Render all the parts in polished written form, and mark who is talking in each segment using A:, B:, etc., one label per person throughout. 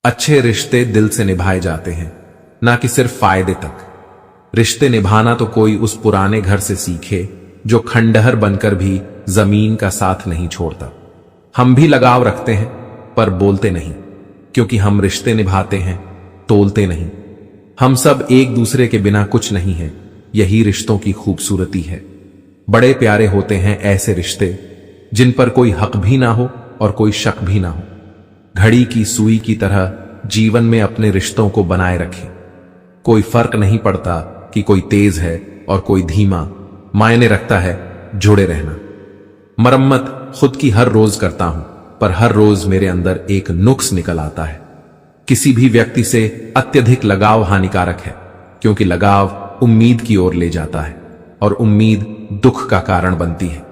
A: अच्छे रिश्ते दिल से निभाए जाते हैं, ना कि सिर्फ फायदे तक। रिश्ते निभाना तो कोई उस पुराने घर से सीखे जो खंडहर बनकर भी जमीन का साथ नहीं छोड़ता। हम भी लगाव रखते हैं पर बोलते नहीं, क्योंकि हम रिश्ते निभाते हैं, तोलते नहीं। हम सब एक दूसरे के बिना कुछ नहीं है, यही रिश्तों की खूबसूरती है। बड़े प्यारे होते हैं ऐसे रिश्ते जिन पर कोई हक भी ना हो और कोई शक भी ना हो। घड़ी की सुई की तरह जीवन में अपने रिश्तों को बनाए रखें। कोई फर्क नहीं पड़ता कि कोई तेज है और कोई धीमा, मायने रखता है जुड़े रहना। मरम्मत खुद की हर रोज करता हूं, पर हर रोज मेरे अंदर एक नुक्स निकल आता है। किसी भी व्यक्ति से अत्यधिक लगाव हानिकारक है, क्योंकि लगाव उम्मीद की ओर ले जाता है और उम्मीद दुख का कारण बनती है।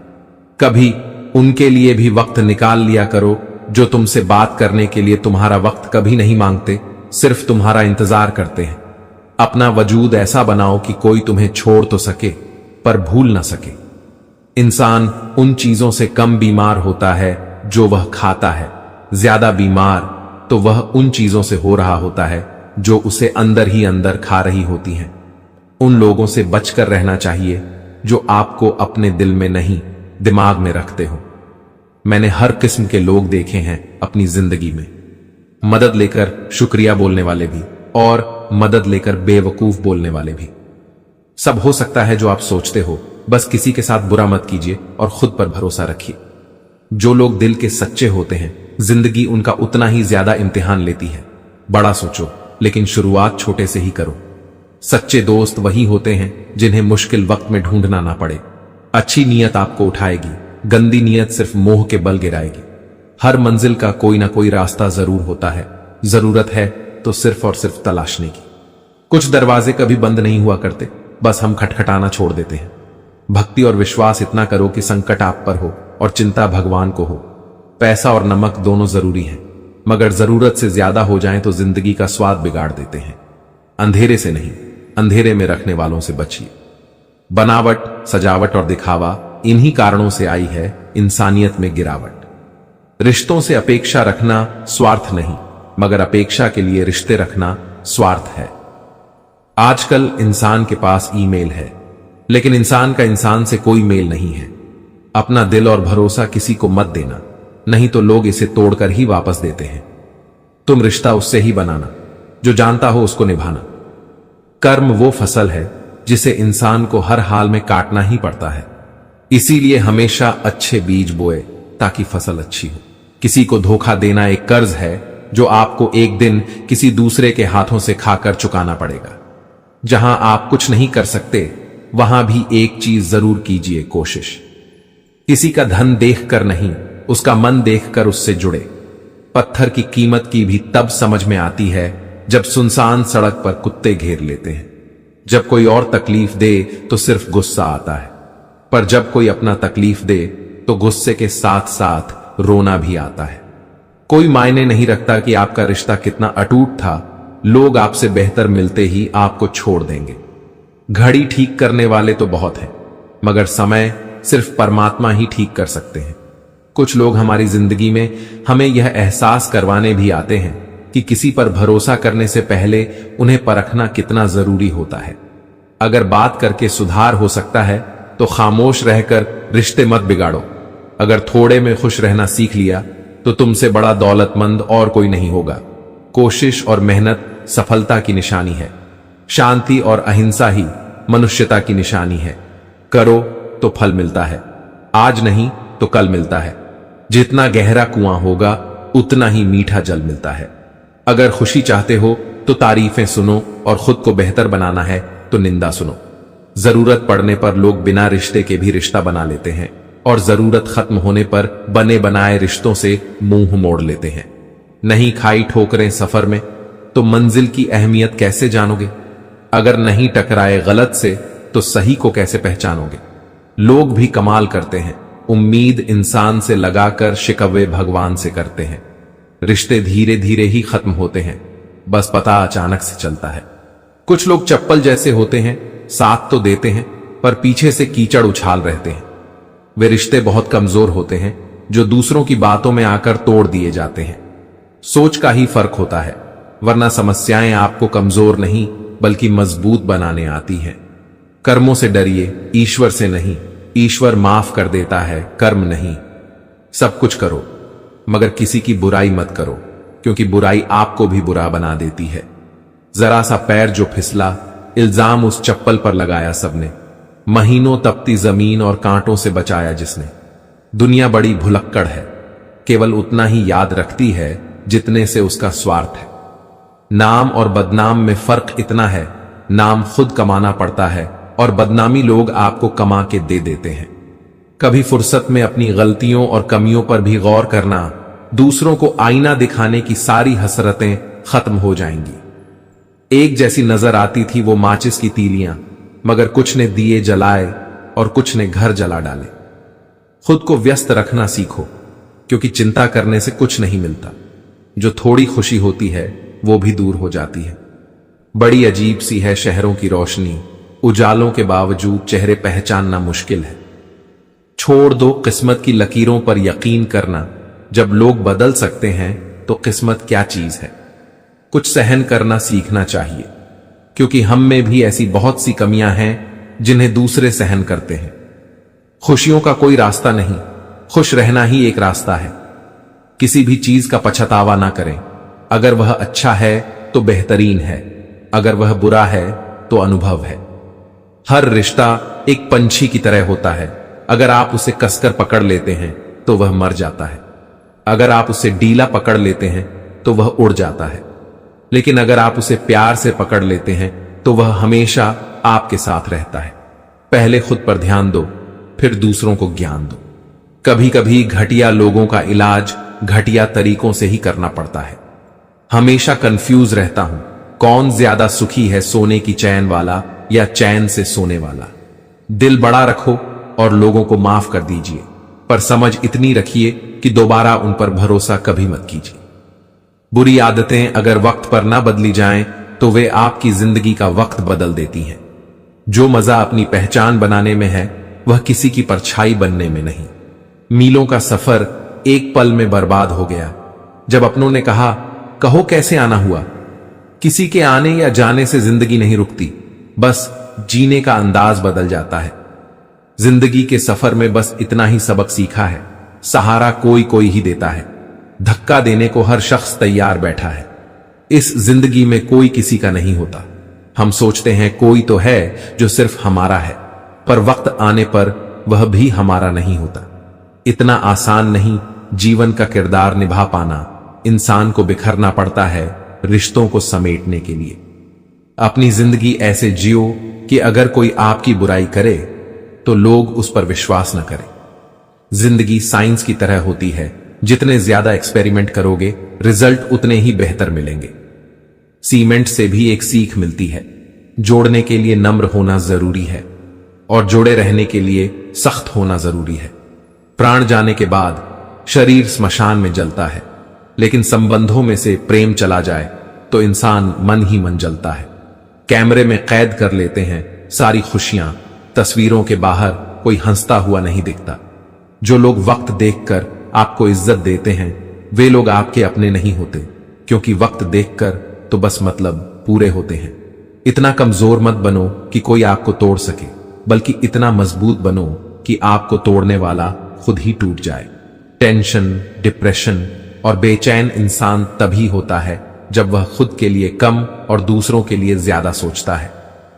A: कभी उनके लिए भी वक्त निकाल लिया करो जो तुमसे बात करने के लिए तुम्हारा वक्त कभी नहीं मांगते, सिर्फ तुम्हारा इंतजार करते हैं। अपना वजूद ऐसा बनाओ कि कोई तुम्हें छोड़ तो सके पर भूल ना सके। इंसान उन चीजों से कम बीमार होता है जो वह खाता है, ज्यादा बीमार तो वह उन चीजों से हो रहा होता है जो उसे अंदर ही अंदर खा रही होती हैं। उन लोगों से बचकर रहना चाहिए जो आपको अपने दिल में नहीं, दिमाग में रखते हो। मैंने हर किस्म के लोग देखे हैं अपनी जिंदगी में, मदद लेकर शुक्रिया बोलने वाले भी और मदद लेकर बेवकूफ बोलने वाले भी। सब हो सकता है जो आप सोचते हो, बस किसी के साथ बुरा मत कीजिए और खुद पर भरोसा रखिए। जो लोग दिल के सच्चे होते हैं, जिंदगी उनका उतना ही ज्यादा इम्तिहान लेती है। बड़ा सोचो, लेकिन शुरुआत छोटे से ही करो। सच्चे दोस्त वही होते हैं जिन्हें मुश्किल वक्त में ढूंढना ना पड़े। अच्छी नीयत आपको उठाएगी, गंदी नीयत सिर्फ मोह के बल गिराएगी। हर मंजिल का कोई ना कोई रास्ता जरूर होता है, जरूरत है तो सिर्फ और सिर्फ तलाशने की। कुछ दरवाजे कभी बंद नहीं हुआ करते, बस हम खटखटाना छोड़ देते हैं। भक्ति और विश्वास इतना करो कि संकट आप पर हो और चिंता भगवान को हो। पैसा और नमक दोनों जरूरी हैं, मगर जरूरत से ज्यादा हो जाएं तो जिंदगी का स्वाद बिगाड़ देते हैं। अंधेरे से नहीं, अंधेरे में रखने वालों से बचिए। बनावट, सजावट और दिखावा, इन्हीं कारणों से आई है इंसानियत में गिरावट। रिश्तों से अपेक्षा रखना स्वार्थ नहीं, मगर अपेक्षा के लिए रिश्ते रखना स्वार्थ है। आजकल इंसान के पास ईमेल है, लेकिन इंसान का इंसान से कोई मेल नहीं है। अपना दिल और भरोसा किसी को मत देना, नहीं तो लोग इसे तोड़कर ही वापस देते हैं। तुम रिश्ता उससे ही बनाना जो जानता हो उसको निभाना। कर्म वो फसल है जिसे इंसान को हर हाल में काटना ही पड़ता है। इसीलिए हमेशा अच्छे बीज बोए ताकि फसल अच्छी हो। किसी को धोखा देना एक कर्ज है जो आपको एक दिन किसी दूसरे के हाथों से खाकर चुकाना पड़ेगा। जहां आप कुछ नहीं कर सकते, वहां भी एक चीज जरूर कीजिए, कोशिश। किसी का धन देखकर नहीं, उसका मन देखकर उससे जुड़े। पत्थर की कीमत की भी तब समझ में आती है जब सुनसान सड़क पर कुत्ते घेर लेते हैं। जब कोई और तकलीफ दे तो सिर्फ गुस्सा आता है, पर जब कोई अपना तकलीफ दे तो गुस्से के साथ साथ रोना भी आता है। कोई मायने नहीं रखता कि आपका रिश्ता कितना अटूट था, लोग आपसे बेहतर मिलते ही आपको छोड़ देंगे। घड़ी ठीक करने वाले तो बहुत हैं, मगर समय सिर्फ परमात्मा ही ठीक कर सकते हैं। कुछ लोग हमारी जिंदगी में हमें यह एहसास करवाने भी आते हैं कि किसी पर भरोसा करने से पहले उन्हें परखना कितना जरूरी होता है। अगर बात करके सुधार हो सकता है तो खामोश रहकर रिश्ते मत बिगाड़ो। अगर थोड़े में खुश रहना सीख लिया तो तुमसे बड़ा दौलतमंद और कोई नहीं होगा। कोशिश और मेहनत सफलता की निशानी है। शांति और अहिंसा ही मनुष्यता की निशानी है। करो तो फल मिलता है, आज नहीं तो कल मिलता है। जितना गहरा कुआं होगा उतना ही मीठा जल मिलता है। अगर खुशी चाहते हो तो तारीफें सुनो और खुद को बेहतर बनाना है तो निंदा सुनो। जरूरत पड़ने पर लोग बिना रिश्ते के भी रिश्ता बना लेते हैं और जरूरत खत्म होने पर बने बनाए रिश्तों से मुंह मोड़ लेते हैं। नहीं खाई ठोकरें सफर में तो मंजिल की अहमियत कैसे जानोगे? अगर नहीं टकराए गलत से तो सही को कैसे पहचानोगे? लोग भी कमाल करते हैं, उम्मीद इंसान से लगाकर शिकवे भगवान से करते हैं। रिश्ते धीरे धीरे ही खत्म होते हैं, बस पता अचानक से चलता है। कुछ लोग चप्पल जैसे होते हैं, साथ तो देते हैं पर पीछे से कीचड़ उछाल रहते हैं। वे रिश्ते बहुत कमजोर होते हैं जो दूसरों की बातों में आकर तोड़ दिए जाते हैं। सोच का ही फर्क होता है, वरना समस्याएं आपको कमजोर नहीं बल्कि मजबूत बनाने आती हैं। कर्मों से डरिए, ईश्वर से नहीं। ईश्वर माफ कर देता है, कर्म नहीं। सब कुछ करो मगर किसी की बुराई मत करो, क्योंकि बुराई आपको भी बुरा बना देती है। जरा सा पैर जो फिसला, इल्जाम उस चप्पल पर लगाया सबने। महीनों तपती जमीन और कांटों से बचाया जिसने। दुनिया बड़ी भुलक्कड़ है, केवल उतना ही याद रखती है जितने से उसका स्वार्थ है। नाम और बदनाम में फर्क इतना है, नाम खुद कमाना पड़ता है और बदनामी लोग आपको कमा के दे देते हैं। कभी फुर्सत में अपनी गलतियों और कमियों पर भी गौर करना, दूसरों को आईना दिखाने की सारी हसरतें खत्म हो जाएंगी। एक जैसी नजर आती थी वो माचिस की तीलियां, मगर कुछ ने दिए जलाए और कुछ ने घर जला डाले। खुद को व्यस्त रखना सीखो, क्योंकि चिंता करने से कुछ नहीं मिलता। जो थोड़ी खुशी होती है वो भी दूर हो जाती है। बड़ी अजीब सी है शहरों की रोशनी, उजालों के बावजूद चेहरे पहचानना मुश्किल है। छोड़ दो किस्मत की लकीरों पर यकीन करना। जब लोग बदल सकते हैं तो किस्मत क्या चीज है। कुछ सहन करना सीखना चाहिए, क्योंकि हम में भी ऐसी बहुत सी कमियां हैं जिन्हें दूसरे सहन करते हैं। खुशियों का कोई रास्ता नहीं, खुश रहना ही एक रास्ता है। किसी भी चीज का पछतावा ना करें। अगर वह अच्छा है तो बेहतरीन है, अगर वह बुरा है तो अनुभव है। हर रिश्ता एक पंछी की तरह होता है। अगर आप उसे कसकर पकड़ लेते हैं तो वह मर जाता है, अगर आप उसे ढीला पकड़ लेते हैं तो वह उड़ जाता है, लेकिन अगर आप उसे प्यार से पकड़ लेते हैं तो वह हमेशा आपके साथ रहता है। पहले खुद पर ध्यान दो, फिर दूसरों को ज्ञान दो। कभी कभी घटिया लोगों का इलाज घटिया तरीकों से ही करना पड़ता है। हमेशा कंफ्यूज रहता हूं, कौन ज्यादा सुखी है, सोने की चैन वाला या चैन से सोने वाला। दिल बड़ा रखो और लोगों को माफ कर दीजिए, पर समझ इतनी रखिए कि दोबारा उन पर भरोसा कभी मत कीजिए। बुरी आदतें अगर वक्त पर ना बदली जाएं तो वे आपकी जिंदगी का वक्त बदल देती हैं। जो मजा अपनी पहचान बनाने में है वह किसी की परछाई बनने में नहीं। मीलों का सफर एक पल में बर्बाद हो गया। जब अपनों ने कहा, कहो कैसे आना हुआ। किसी के आने या जाने से जिंदगी नहीं रुकती, बस जीने का अंदाज बदल जाता है। जिंदगी के सफर में बस इतना ही सबक सीखा है, सहारा कोई कोई ही देता है। धक्का देने को हर शख्स तैयार बैठा है। इस जिंदगी में कोई किसी का नहीं होता। हम सोचते हैं कोई तो है जो सिर्फ हमारा है, पर वक्त आने पर वह भी हमारा नहीं होता। इतना आसान नहीं जीवन का किरदार निभा पाना। इंसान को बिखरना पड़ता है रिश्तों को समेटने के लिए। अपनी जिंदगी ऐसे जियो कि अगर कोई आपकी बुराई करे तो लोग उस पर विश्वास न करें। जिंदगी साइंस की तरह होती है, जितने ज्यादा एक्सपेरिमेंट करोगे रिजल्ट उतने ही बेहतर मिलेंगे। सीमेंट से भी एक सीख मिलती है, जोड़ने के लिए नम्र होना जरूरी है और जोड़े रहने के लिए सख्त होना जरूरी है। प्राण जाने के बाद शरीर स्मशान में जलता है, लेकिन संबंधों में से प्रेम चला जाए तो इंसान मन ही मन जलता है। कैमरे में कैद कर लेते हैं सारी खुशियां, तस्वीरों के बाहर कोई हंसता हुआ नहीं दिखता। जो लोग वक्त देखकर आपको इज्जत देते हैं वे लोग आपके अपने नहीं होते, क्योंकि वक्त देखकर तो बस मतलब पूरे होते हैं। इतना कमजोर मत बनो कि कोई आपको तोड़ सके, बल्कि इतना मजबूत बनो कि आपको तोड़ने वाला खुद ही टूट जाए। टेंशन, डिप्रेशन और बेचैन इंसान तभी होता है जब वह खुद के लिए कम और दूसरों के लिए ज्यादा सोचता है।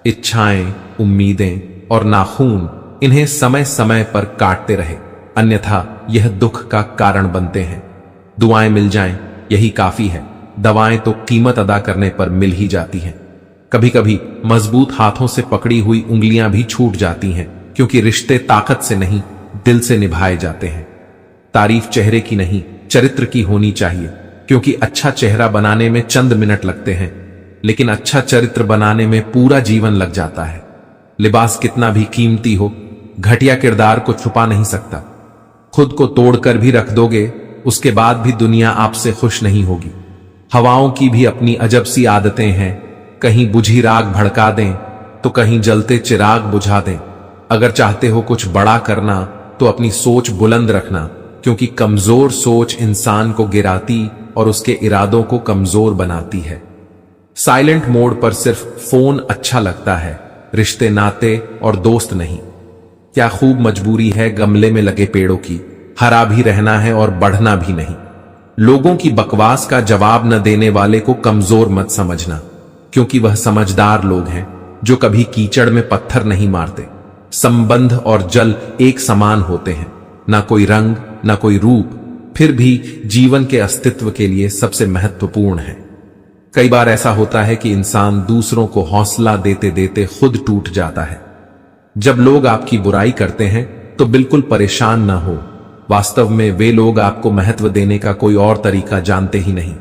A: इच्छाएं, उम्मीदें और नाखून, इन्हें समय समय पर काटते रहे, अन्यथा यह दुख का कारण बनते हैं। दुआएं मिल जाएं यही काफी है, दवाएं तो कीमत अदा करने पर मिल ही जाती हैं। कभी कभी मजबूत हाथों से पकड़ी हुई उंगलियां भी छूट जाती हैं, क्योंकि रिश्ते ताकत से नहीं दिल से निभाए जाते हैं। तारीफ चेहरे की नहीं चरित्र की होनी चाहिए, क्योंकि अच्छा चेहरा बनाने में चंद मिनट लगते हैं, लेकिन अच्छा चरित्र बनाने में पूरा जीवन लग जाता है। लिबास कितना भी कीमती हो, घटिया किरदार को छुपा नहीं सकता। खुद को तोड़कर भी रख दोगे, उसके बाद भी दुनिया आपसे खुश नहीं होगी। हवाओं की भी अपनी अजब सी आदतें हैं, कहीं बुझी राग भड़का दें तो कहीं जलते चिराग बुझा दें। अगर चाहते हो कुछ बड़ा करना तो अपनी सोच बुलंद रखना, क्योंकि कमजोर सोच इंसान को गिराती और उसके इरादों को कमजोर बनाती है। साइलेंट मोड पर सिर्फ फोन अच्छा लगता है, रिश्ते नाते और दोस्त नहीं। क्या खूब मजबूरी है गमले में लगे पेड़ों की, हरा भी रहना है और बढ़ना भी नहीं। लोगों की बकवास का जवाब न देने वाले को कमजोर मत समझना, क्योंकि वह समझदार लोग हैं जो कभी कीचड़ में पत्थर नहीं मारते। संबंध और जल एक समान होते हैं, ना कोई रंग ना कोई रूप, फिर भी जीवन के अस्तित्व के लिए सबसे महत्वपूर्ण है। कई बार ऐसा होता है कि इंसान दूसरों को हौसला देते देते खुद टूट जाता है। जब लोग आपकी बुराई करते हैं तो बिल्कुल परेशान ना हो, वास्तव में वे लोग आपको महत्व देने का कोई और तरीका जानते ही नहीं।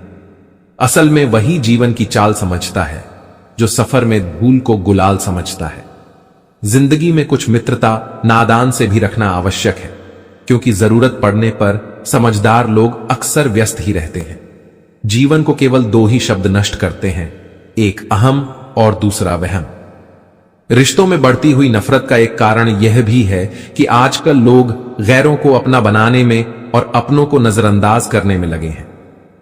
A: असल में वही जीवन की चाल समझता है जो सफर में धूल को गुलाल समझता है। जिंदगी में कुछ मित्रता नादान से भी रखना आवश्यक है, क्योंकि जरूरत पड़ने पर समझदार लोग अक्सर व्यस्त ही रहते हैं। जीवन को केवल दो ही शब्द नष्ट करते हैं, एक अहम और दूसरा वहम। रिश्तों में बढ़ती हुई नफरत का एक कारण यह भी है कि आजकल लोग गैरों को अपना बनाने में और अपनों को नजरअंदाज करने में लगे हैं।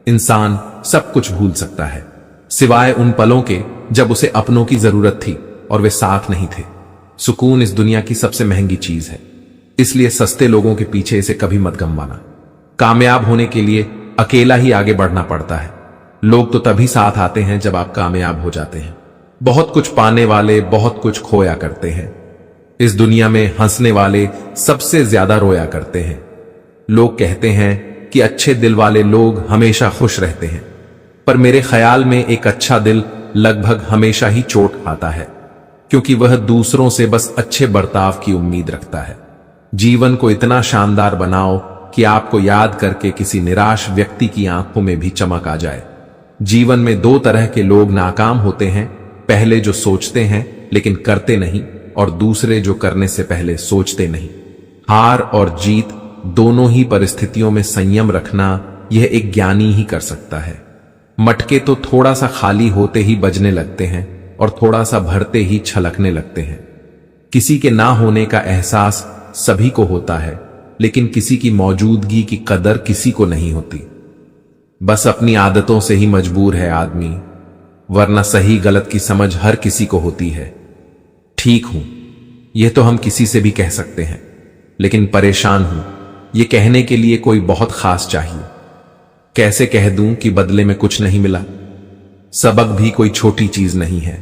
A: इंसान सब कुछ भूल सकता है, सिवाय उन पलों के जब उसे अपनों की जरूरत थी और वे साथ नहीं थे। सुकून इस दुनिया की सबसे महंगी चीज है, इसलिए सस्ते लोगों के पीछे इसे कभी मत गंवाना। कामयाब होने के लिए अकेला ही आगे बढ़ना पड़ता है। लोग तो तभी साथ आते हैं जब आप कामयाब हो जाते हैं। बहुत कुछ पाने वाले बहुत कुछ खोया करते हैं। इस दुनिया में हंसने वाले सबसे ज्यादा रोया करते हैं। लोग कहते हैं कि अच्छे दिल वाले लोग हमेशा खुश रहते हैं, पर मेरे ख्याल में एक अच्छा दिल लगभग हमेशा ही चोट खाता है, क्योंकि वह दूसरों से बस अच्छे बर्ताव की उम्मीद रखता है। जीवन को इतना शानदार बनाओ कि आपको याद करके किसी निराश व्यक्ति की आंखों में भी चमक आ जाए। जीवन में दो तरह के लोग नाकाम होते हैं, पहले जो सोचते हैं लेकिन करते नहीं, और दूसरे जो करने से पहले सोचते नहीं। हार और जीत दोनों ही परिस्थितियों में संयम रखना यह एक ज्ञानी ही कर सकता है। मटके तो थोड़ा सा खाली होते ही बजने लगते हैं और थोड़ा सा भरते ही छलकने लगते हैं। किसी के ना होने का एहसास सभी को होता है, लेकिन किसी की मौजूदगी की कदर किसी को नहीं होती। बस अपनी आदतों से ही मजबूर है आदमी, वरना सही गलत की समझ हर किसी को होती है। ठीक हूं यह तो हम किसी से भी कह सकते हैं, लेकिन परेशान हूं यह कहने के लिए कोई बहुत खास चाहिए। कैसे कह दूं कि बदले में कुछ नहीं मिला? सबक भी कोई छोटी चीज नहीं है।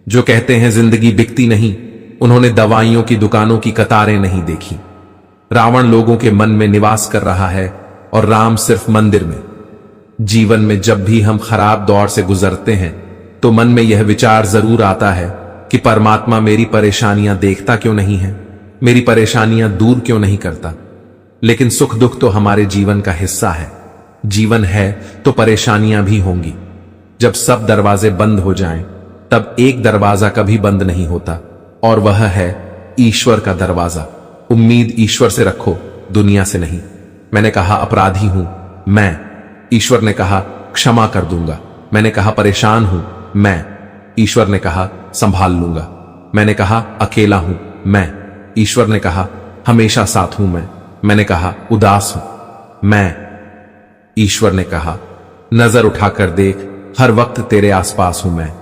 A: जो कहते हैं जिंदगी बिकती नहीं, उन्होंने दवाइयों की दुकानों की कतारें नहीं देखी। रावण लोगों के मन में निवास कर रहा है और राम सिर्फ मंदिर में। जीवन में जब भी हम खराब दौर से गुजरते हैं तो मन में यह विचार जरूर आता है कि परमात्मा मेरी परेशानियां देखता क्यों नहीं है, मेरी परेशानियां दूर क्यों नहीं करता। लेकिन सुख दुख तो हमारे जीवन का हिस्सा है। जीवन है तो परेशानियां भी होंगी। जब सब दरवाजे बंद हो जाएं, तब एक दरवाजा कभी बंद नहीं होता, और वह है ईश्वर का दरवाजा। उम्मीद ईश्वर से रखो, दुनिया से नहीं। मैंने कहा अपराधी हूं मैं, ईश्वर ने कहा क्षमा कर दूंगा। मैंने कहा परेशान हूं मैं, ईश्वर ने कहा संभाल लूंगा। मैंने कहा अकेला हूं मैं, ईश्वर ने कहा हमेशा साथ हूं मैं। मैंने कहा उदास हूं मैं, ईश्वर ने कहा नजर उठाकर देख, हर वक्त तेरे आसपास हूं मैं।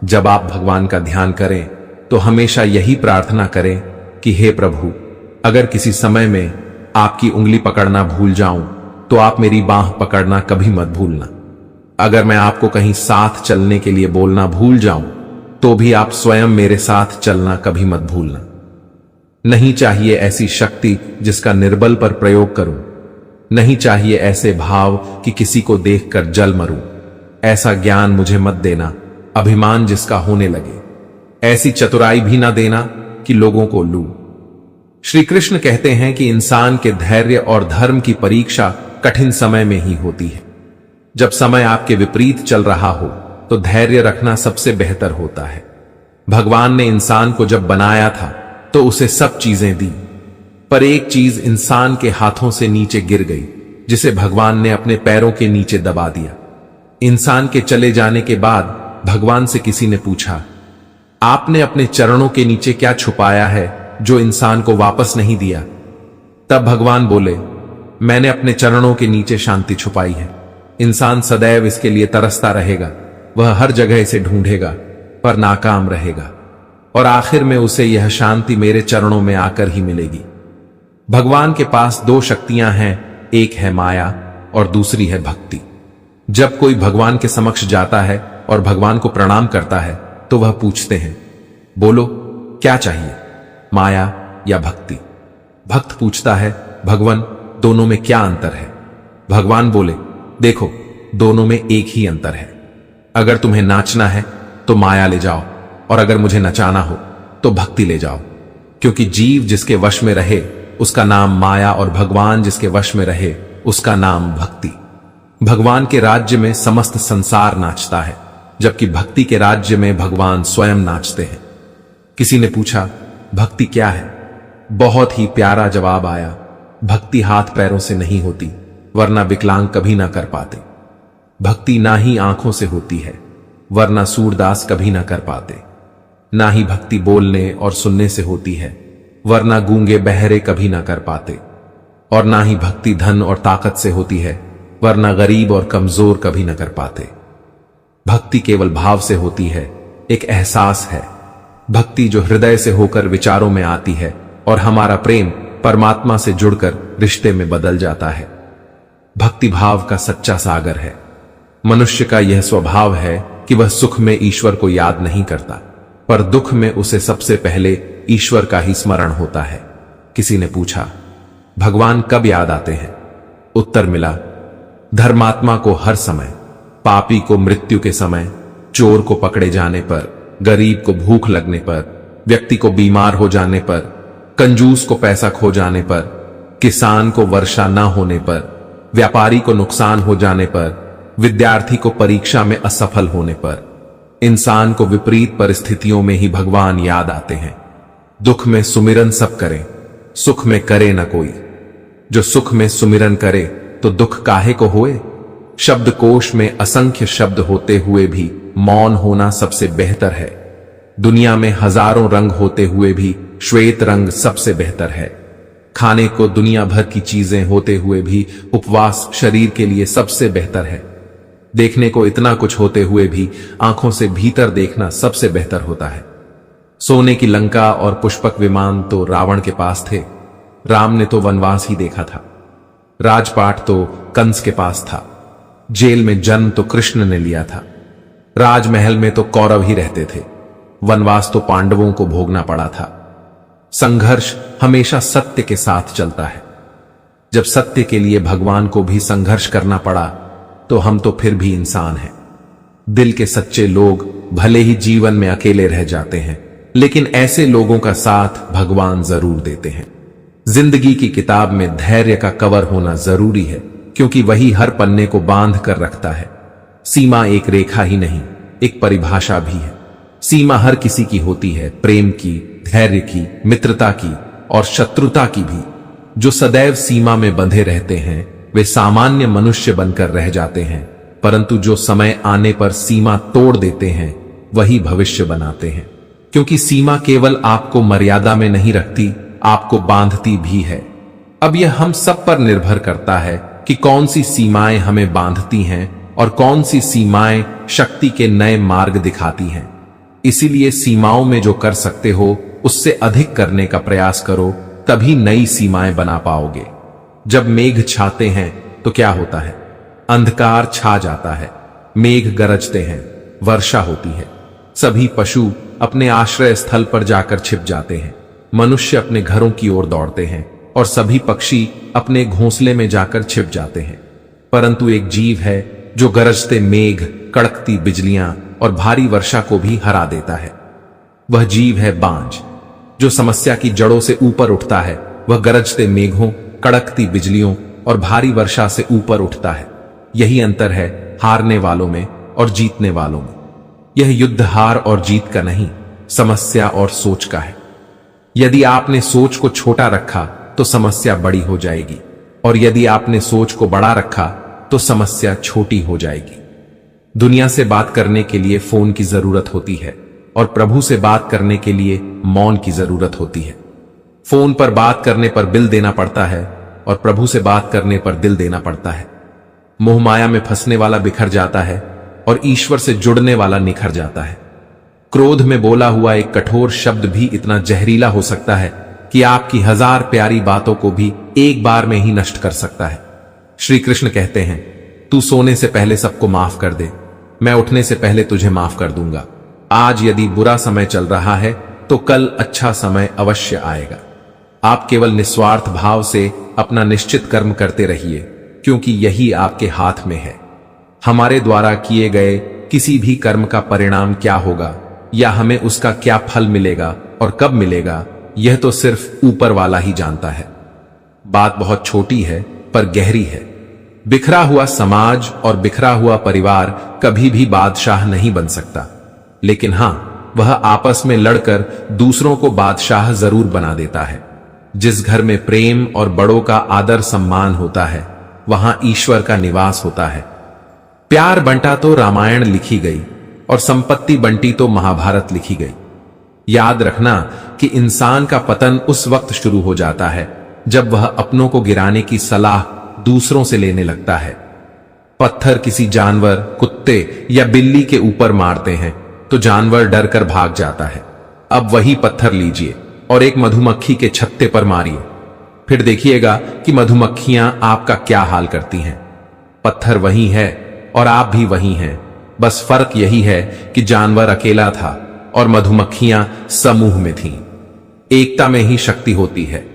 A: जब आप भगवान का ध्यान करें तो हमेशा यही प्रार्थना करें कि हे प्रभु, अगर किसी समय में आपकी उंगली पकड़ना भूल जाऊं तो आप मेरी बांह पकड़ना कभी मत भूलना। अगर मैं आपको कहीं साथ चलने के लिए बोलना भूल जाऊं तो भी आप स्वयं मेरे साथ चलना कभी मत भूलना। नहीं चाहिए ऐसी शक्ति जिसका निर्बल पर प्रयोग करूं, नहीं चाहिए ऐसे भाव कि किसी को देखकर जल मरूं। ऐसा ज्ञान मुझे मत देना अभिमान जिसका होने लगे, ऐसी चतुराई भी ना देना कि लोगों को लूं। श्री कृष्ण कहते हैं कि इंसान के धैर्य और धर्म की परीक्षा कठिन समय में ही होती है। जब समय आपके विपरीत चल रहा हो तो धैर्य रखना सबसे बेहतर होता है। भगवान ने इंसान को जब बनाया था तो उसे सब चीजें दी, पर एक चीज इंसान के हाथों से नीचे गिर गई, जिसे भगवान ने अपने पैरों के नीचे दबा दिया। इंसान के चले जाने के बाद भगवान से किसी ने पूछा, आपने अपने चरणों के नीचे क्या छुपाया है जो इंसान को वापस नहीं दिया? तब भगवान बोले, मैंने अपने चरणों के नीचे शांति छुपाई है। इंसान सदैव इसके लिए तरसता रहेगा, वह हर जगह इसे ढूंढेगा पर नाकाम रहेगा, और आखिर में उसे यह शांति मेरे चरणों में आकर ही मिलेगी। भगवान के पास दो शक्तियां हैं, एक है माया और दूसरी है भक्ति। जब कोई भगवान के समक्ष जाता है और भगवान को प्रणाम करता है तो वह पूछते हैं, बोलो क्या चाहिए, माया या भक्ति? भक्त पूछता है, भगवान दोनों में क्या अंतर है? भगवान बोले, देखो दोनों में एक ही अंतर है। अगर तुम्हें नाचना है तो माया ले जाओ, और अगर मुझे नचाना हो तो भक्ति ले जाओ। क्योंकि जीव जिसके वश में रहे उसका नाम माया, और भगवान जिसके वश में रहे उसका नाम भक्ति। भगवान के राज्य में समस्त संसार नाचता है, जबकि भक्ति के राज्य में भगवान स्वयं नाचते हैं। किसी ने पूछा, भक्ति क्या है? बहुत ही प्यारा जवाब आया, भक्ति हाथ पैरों से नहीं होती, वरना विकलांग कभी ना कर पाते। भक्ति ना ही आंखों से होती है, वरना सूरदास कभी ना कर पाते। ना ही भक्ति बोलने और सुनने से होती है, वरना गूंगे बहरे कभी ना कर पाते। और ना ही भक्ति धन और ताकत से होती है, वरना गरीब और कमजोर कभी न कर पाते। भक्ति केवल भाव से होती है, एक एहसास है। भक्ति जो हृदय से होकर विचारों में आती है, और हमारा प्रेम परमात्मा से जुड़कर रिश्ते में बदल जाता है। भक्ति भाव का सच्चा सागर है। मनुष्य का यह स्वभाव है कि वह सुख में ईश्वर को याद नहीं करता, पर दुख में उसे सबसे पहले ईश्वर का ही स्मरण होता है। किसी ने पूछा, भगवान कब याद आते हैं? उत्तर मिला, धर्मात्मा को हर समय, पापी को मृत्यु के समय, चोर को पकड़े जाने पर, गरीब को भूख लगने पर, व्यक्ति को बीमार हो जाने पर, कंजूस को पैसा खो जाने पर, किसान को वर्षा न होने पर, व्यापारी को नुकसान हो जाने पर, विद्यार्थी को परीक्षा में असफल होने पर, इंसान को विपरीत परिस्थितियों में ही भगवान याद आते हैं। दुख में सुमिरन सब करें, सुख में करे न कोई। जो सुख में सुमिरन करे तो दुख काहे को होए। शब्दकोश में असंख्य शब्द होते हुए भी मौन होना सबसे बेहतर है। दुनिया में हजारों रंग होते हुए भी श्वेत रंग सबसे बेहतर है। खाने को दुनिया भर की चीजें होते हुए भी उपवास शरीर के लिए सबसे बेहतर है। देखने को इतना कुछ होते हुए भी आंखों से भीतर देखना सबसे बेहतर होता है। सोने की लंका और पुष्पक विमान तो रावण के पास थे, राम ने तो वनवास ही देखा था। राजपाट तो कंस के पास था, जेल में जन्म तो कृष्ण ने लिया था। राजमहल में तो कौरव ही रहते थे, वनवास तो पांडवों को भोगना पड़ा था। संघर्ष हमेशा सत्य के साथ चलता है। जब सत्य के लिए भगवान को भी संघर्ष करना पड़ा तो हम तो फिर भी इंसान हैं। दिल के सच्चे लोग भले ही जीवन में अकेले रह जाते हैं, लेकिन ऐसे लोगों का साथ भगवान जरूर देते हैं। जिंदगी की किताब में धैर्य का कवर होना जरूरी है, क्योंकि वही हर पन्ने को बांध कर रखता है। सीमा एक रेखा ही नहीं, एक परिभाषा भी है। सीमा हर किसी की होती है, प्रेम की, धैर्य की, मित्रता की और शत्रुता की भी। जो सदैव सीमा में बंधे रहते हैं वे सामान्य मनुष्य बनकर रह जाते हैं, परंतु जो समय आने पर सीमा तोड़ देते हैं वही भविष्य बनाते हैं। क्योंकि सीमा केवल आपको मर्यादा में नहीं रखती, आपको बांधती भी है। अब यह हम सब पर निर्भर करता है कि कौन सी सीमाएं हमें बांधती हैं और कौन सी सीमाएं शक्ति के नए मार्ग दिखाती हैं। इसीलिए सीमाओं में जो कर सकते हो उससे अधिक करने का प्रयास करो, तभी नई सीमाएं बना पाओगे। जब मेघ छाते हैं तो क्या होता है? अंधकार छा जाता है, मेघ गरजते हैं, वर्षा होती है। सभी पशु अपने आश्रय स्थल पर जाकर छिप जाते हैं, मनुष्य अपने घरों की ओर दौड़ते हैं और सभी पक्षी अपने घोंसले में जाकर छिप जाते हैं। परंतु एक जीव है जो गरजते मेघ, कड़कती बिजलियां और भारी वर्षा को भी हरा देता है। वह जीव है बांझ, जो समस्या की जड़ों से ऊपर उठता है। वह गरजते मेघों, कड़कती बिजलियों और भारी वर्षा से ऊपर उठता है। यही अंतर है हारने वालों में और जीतने वालों में। यह युद्ध हार और जीत का नहीं, समस्या और सोच का है। यदि आपने सोच को छोटा रखा तो समस्या बड़ी हो जाएगी, और यदि आपने सोच को बड़ा रखा तो समस्या छोटी हो जाएगी। दुनिया से बात करने के लिए फोन की जरूरत होती है और प्रभु से बात करने के लिए मौन की जरूरत होती है। फोन पर बात करने पर बिल देना पड़ता है और प्रभु से बात करने पर दिल देना पड़ता है। मोह माया में फंसने वाला बिखर जाता है और ईश्वर से जुड़ने वाला निखर जाता है। क्रोध में बोला हुआ एक कठोर शब्द भी इतना जहरीला हो सकता है कि आपकी 1000 प्यारी बातों को भी एक बार में ही नष्ट कर सकता है। श्री कृष्ण कहते हैं, तू सोने से पहले सबको माफ कर दे, मैं उठने से पहले तुझे माफ कर दूंगा। आज यदि बुरा समय चल रहा है तो कल अच्छा समय अवश्य आएगा। आप केवल निस्वार्थ भाव से अपना निश्चित कर्म करते रहिए, क्योंकि यही आपके हाथ में है। हमारे द्वारा किए गए किसी भी कर्म का परिणाम क्या होगा या हमें उसका क्या फल मिलेगा और कब मिलेगा, यह तो सिर्फ ऊपर वाला ही जानता है। बात बहुत छोटी है पर गहरी है। बिखरा हुआ समाज और बिखरा हुआ परिवार कभी भी बादशाह नहीं बन सकता, लेकिन हां, वह आपस में लड़कर दूसरों को बादशाह जरूर बना देता है। जिस घर में प्रेम और बड़ों का आदर सम्मान होता है, वहां ईश्वर का निवास होता है। प्यार बंटा तो रामायण लिखी गई और संपत्ति बंटी तो महाभारत लिखी गई। याद रखना कि इंसान का पतन उस वक्त शुरू हो जाता है जब वह अपनों को गिराने की सलाह दूसरों से लेने लगता है। पत्थर किसी जानवर, कुत्ते या बिल्ली के ऊपर मारते हैं तो जानवर डर कर भाग जाता है। अब वही पत्थर लीजिए और एक मधुमक्खी के छत्ते पर मारिए, फिर देखिएगा कि मधुमक्खियां आपका क्या हाल करती हैं। पत्थर वही है और आप भी वही हैं, बस फर्क यही है कि जानवर अकेला था और मधुमक्खियां समूह में थीं। एकता में ही शक्ति होती है।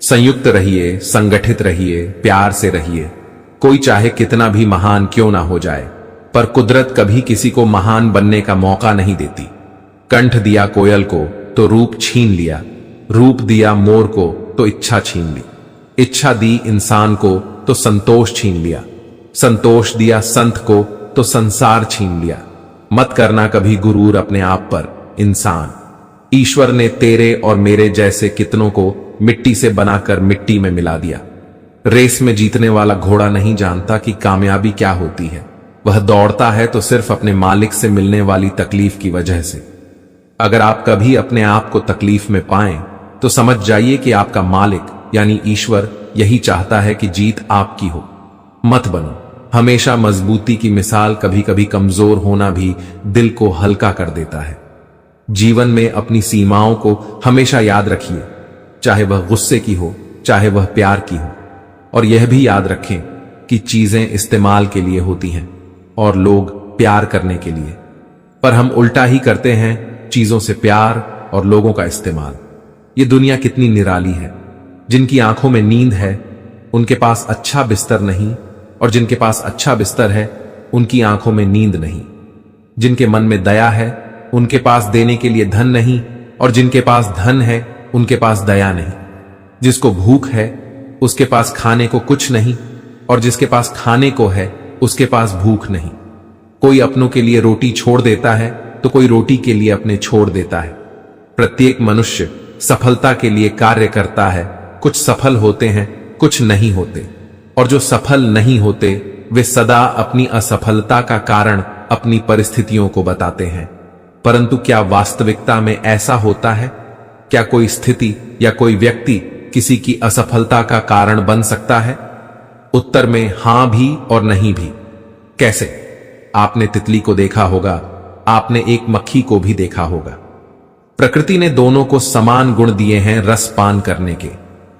A: संयुक्त रहिए, संगठित रहिए, प्यार से रहिए। कोई चाहे कितना भी महान क्यों ना हो जाए, पर कुदरत कभी किसी को महान बनने का मौका नहीं देती। कंठ दिया कोयल को तो रूप छीन लिया, रूप दिया मोर को तो इच्छा छीन ली, इच्छा दी इंसान को तो संतोष छीन लिया, संतोष दिया संत को तो संसार छीन लिया। मत करना कभी गुरूर अपने आप पर इंसान। ईश्वर ने तेरे और मेरे जैसे कितनों को मिट्टी से बनाकर मिट्टी में मिला दिया। रेस में जीतने वाला घोड़ा नहीं जानता कि कामयाबी क्या होती है। वह दौड़ता है तो सिर्फ अपने मालिक से मिलने वाली तकलीफ की वजह से। अगर आप कभी अपने आप को तकलीफ में पाएं तो समझ जाइए कि आपका मालिक यानी ईश्वर यही चाहता है कि जीत आपकी हो। मत बनो हमेशा मजबूती की मिसाल। कभी कभी कमजोर होना भी दिल को हल्का कर देता है। जीवन में अपनी सीमाओं को हमेशा याद रखिए, चाहे वह गुस्से की हो, चाहे वह प्यार की हो। और यह भी याद रखें कि चीजें इस्तेमाल के लिए होती हैं और लोग प्यार करने के लिए, पर हम उल्टा ही करते हैं, चीजों से प्यार और लोगों का इस्तेमाल। ये दुनिया कितनी निराली है। जिनकी आंखों में नींद है उनके पास अच्छा बिस्तर नहीं, और जिनके पास अच्छा बिस्तर है उनकी आंखों में नींद नहीं। जिनके मन में दया है उनके पास देने के लिए धन नहीं, और जिनके पास धन है उनके पास दया नहीं। जिसको भूख है उसके पास खाने को कुछ नहीं, और जिसके पास खाने को है उसके पास भूख नहीं। कोई अपनों के लिए रोटी छोड़ देता है तो कोई रोटी के लिए अपने छोड़ देता है। प्रत्येक मनुष्य सफलता के लिए कार्य करता है। कुछ सफल होते हैं, कुछ नहीं होते, और जो सफल नहीं होते वे सदा अपनी असफलता का कारण अपनी परिस्थितियों को बताते हैं। परंतु क्या वास्तविकता में ऐसा होता है? क्या कोई स्थिति या कोई व्यक्ति किसी की असफलता का कारण बन सकता है? उत्तर में हां भी और नहीं भी। कैसे? आपने तितली को देखा होगा, आपने एक मक्खी को भी देखा होगा। प्रकृति ने दोनों को समान गुण दिए हैं रस पान करने के,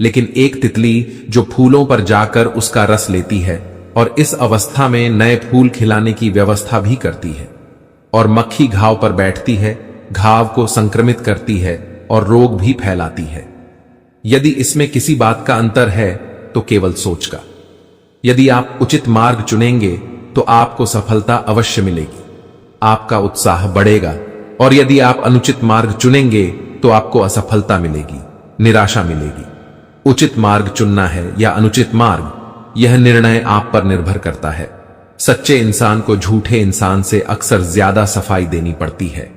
A: लेकिन एक तितली जो फूलों पर जाकर उसका रस लेती है और इस अवस्था में नए फूल खिलाने की व्यवस्था भी करती है, और मक्खी घाव पर बैठती है, घाव को संक्रमित करती है और रोग भी फैलाती है। यदि इसमें किसी बात का अंतर है तो केवल सोच का। यदि आप उचित मार्ग चुनेंगे तो आपको सफलता अवश्य मिलेगी, आपका उत्साह बढ़ेगा, और यदि आप अनुचित मार्ग चुनेंगे तो आपको असफलता मिलेगी, निराशा मिलेगी। उचित मार्ग चुनना है या अनुचित मार्ग, यह निर्णय आप पर निर्भर करता है। सच्चे इंसान को झूठे इंसान से अक्सर ज्यादा सफाई देनी पड़ती है।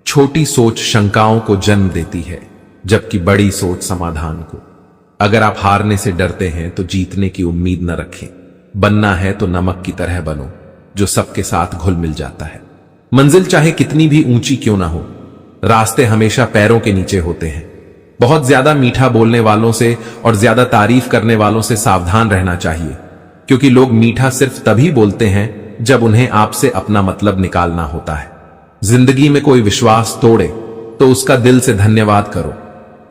A: छोटी सोच शंकाओं को जन्म देती है, जबकि बड़ी सोच समाधान को। अगर आप हारने से डरते हैं तो जीतने की उम्मीद न रखें। बनना है तो नमक की तरह बनो, जो सबके साथ घुल मिल जाता है। मंजिल चाहे कितनी भी ऊंची क्यों ना हो, रास्ते हमेशा पैरों के नीचे होते हैं। बहुत ज्यादा मीठा बोलने वालों से और ज्यादा तारीफ करने वालों से सावधान रहना चाहिए। क्योंकि लोग मीठा सिर्फ तभी बोलते हैं जब उन्हें आपसे अपना मतलब निकालना होता है। जिंदगी में कोई विश्वास तोड़े तो उसका दिल से धन्यवाद करो,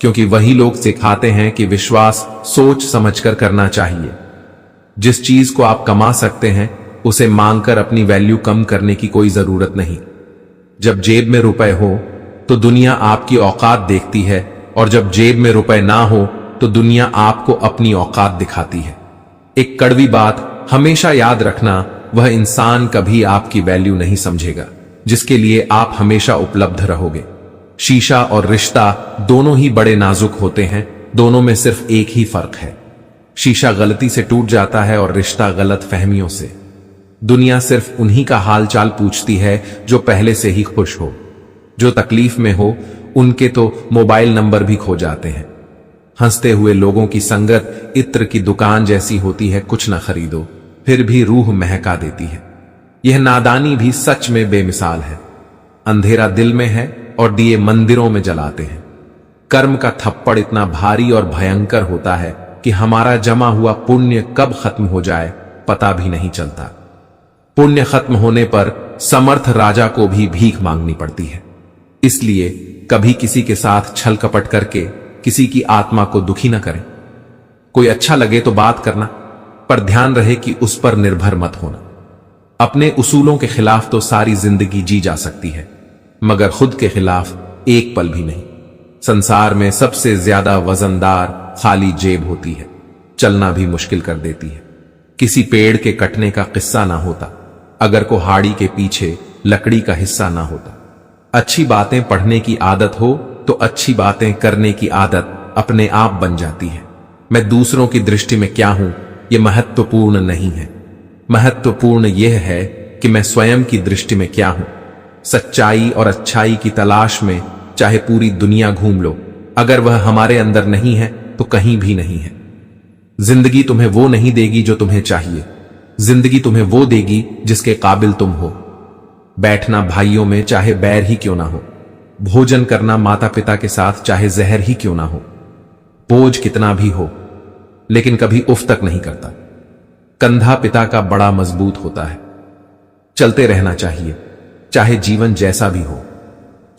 A: क्योंकि वही लोग सिखाते हैं कि विश्वास सोच समझकर करना चाहिए। जिस चीज को आप कमा सकते हैं उसे मांगकर अपनी वैल्यू कम करने की कोई जरूरत नहीं। जब जेब में रुपए हो तो दुनिया आपकी औकात देखती है, और जब जेब में रुपए ना हो तो दुनिया आपको अपनी औकात दिखाती है। एक कड़वी बात हमेशा याद रखना, वह इंसान कभी आपकी वैल्यू नहीं समझेगा जिसके लिए आप हमेशा उपलब्ध रहोगे। शीशा और रिश्ता दोनों ही बड़े नाजुक होते हैं, दोनों में सिर्फ एक ही फर्क है। शीशा गलती से टूट जाता है और रिश्ता गलत फहमियों से। दुनिया सिर्फ उन्हीं का हाल चाल पूछती है जो पहले से ही खुश हो। जो तकलीफ में हो उनके तो मोबाइल नंबर भी खो जाते हैं। हंसते हुए लोगों की संगत इत्र की दुकान जैसी होती है, कुछ न खरीदो फिर भी रूह महका देती है। यह नादानी भी सच में बेमिसाल है। अंधेरा दिल में है और दिए मंदिरों में जलाते हैं। कर्म का थप्पड़ इतना भारी और भयंकर होता है कि हमारा जमा हुआ पुण्य कब खत्म हो जाए पता भी नहीं चलता। पुण्य खत्म होने पर समर्थ राजा को भी भीख मांगनी पड़ती है। इसलिए कभी किसी के साथ छल कपट करके किसी की आत्मा को दुखी न करें। कोई अच्छा लगे तो बात करना, पर ध्यान रहे कि उस पर निर्भर मत होना। अपने उसूलों के खिलाफ तो सारी जिंदगी जी जा सकती है, मगर खुद के खिलाफ एक पल भी नहीं। संसार में सबसे ज्यादा वजनदार खाली जेब होती है, चलना भी मुश्किल कर देती है। किसी पेड़ के कटने का किस्सा ना होता अगर कुहाड़ी के पीछे लकड़ी का हिस्सा ना होता। अच्छी बातें पढ़ने की आदत हो तो अच्छी बातें करने की आदत अपने आप बन जाती है। मैं दूसरों की दृष्टि में क्या हूं यह महत्वपूर्ण नहीं है। महत्वपूर्ण यह है कि मैं स्वयं की दृष्टि में क्या हूं। सच्चाई और अच्छाई की तलाश में चाहे पूरी दुनिया घूम लो, अगर वह हमारे अंदर नहीं है तो कहीं भी नहीं है। जिंदगी तुम्हें वो नहीं देगी जो तुम्हें चाहिए, जिंदगी तुम्हें वो देगी जिसके काबिल तुम हो। बैठना भाइयों में चाहे बैर ही क्यों ना हो, भोजन करना माता पिता के साथ चाहे जहर ही क्यों ना हो, बोझ कितना भी हो लेकिन कभी उफ तक नहीं करता। कंधा पिता का बड़ा मजबूत होता है। चलते रहना चाहिए चाहे जीवन जैसा भी हो।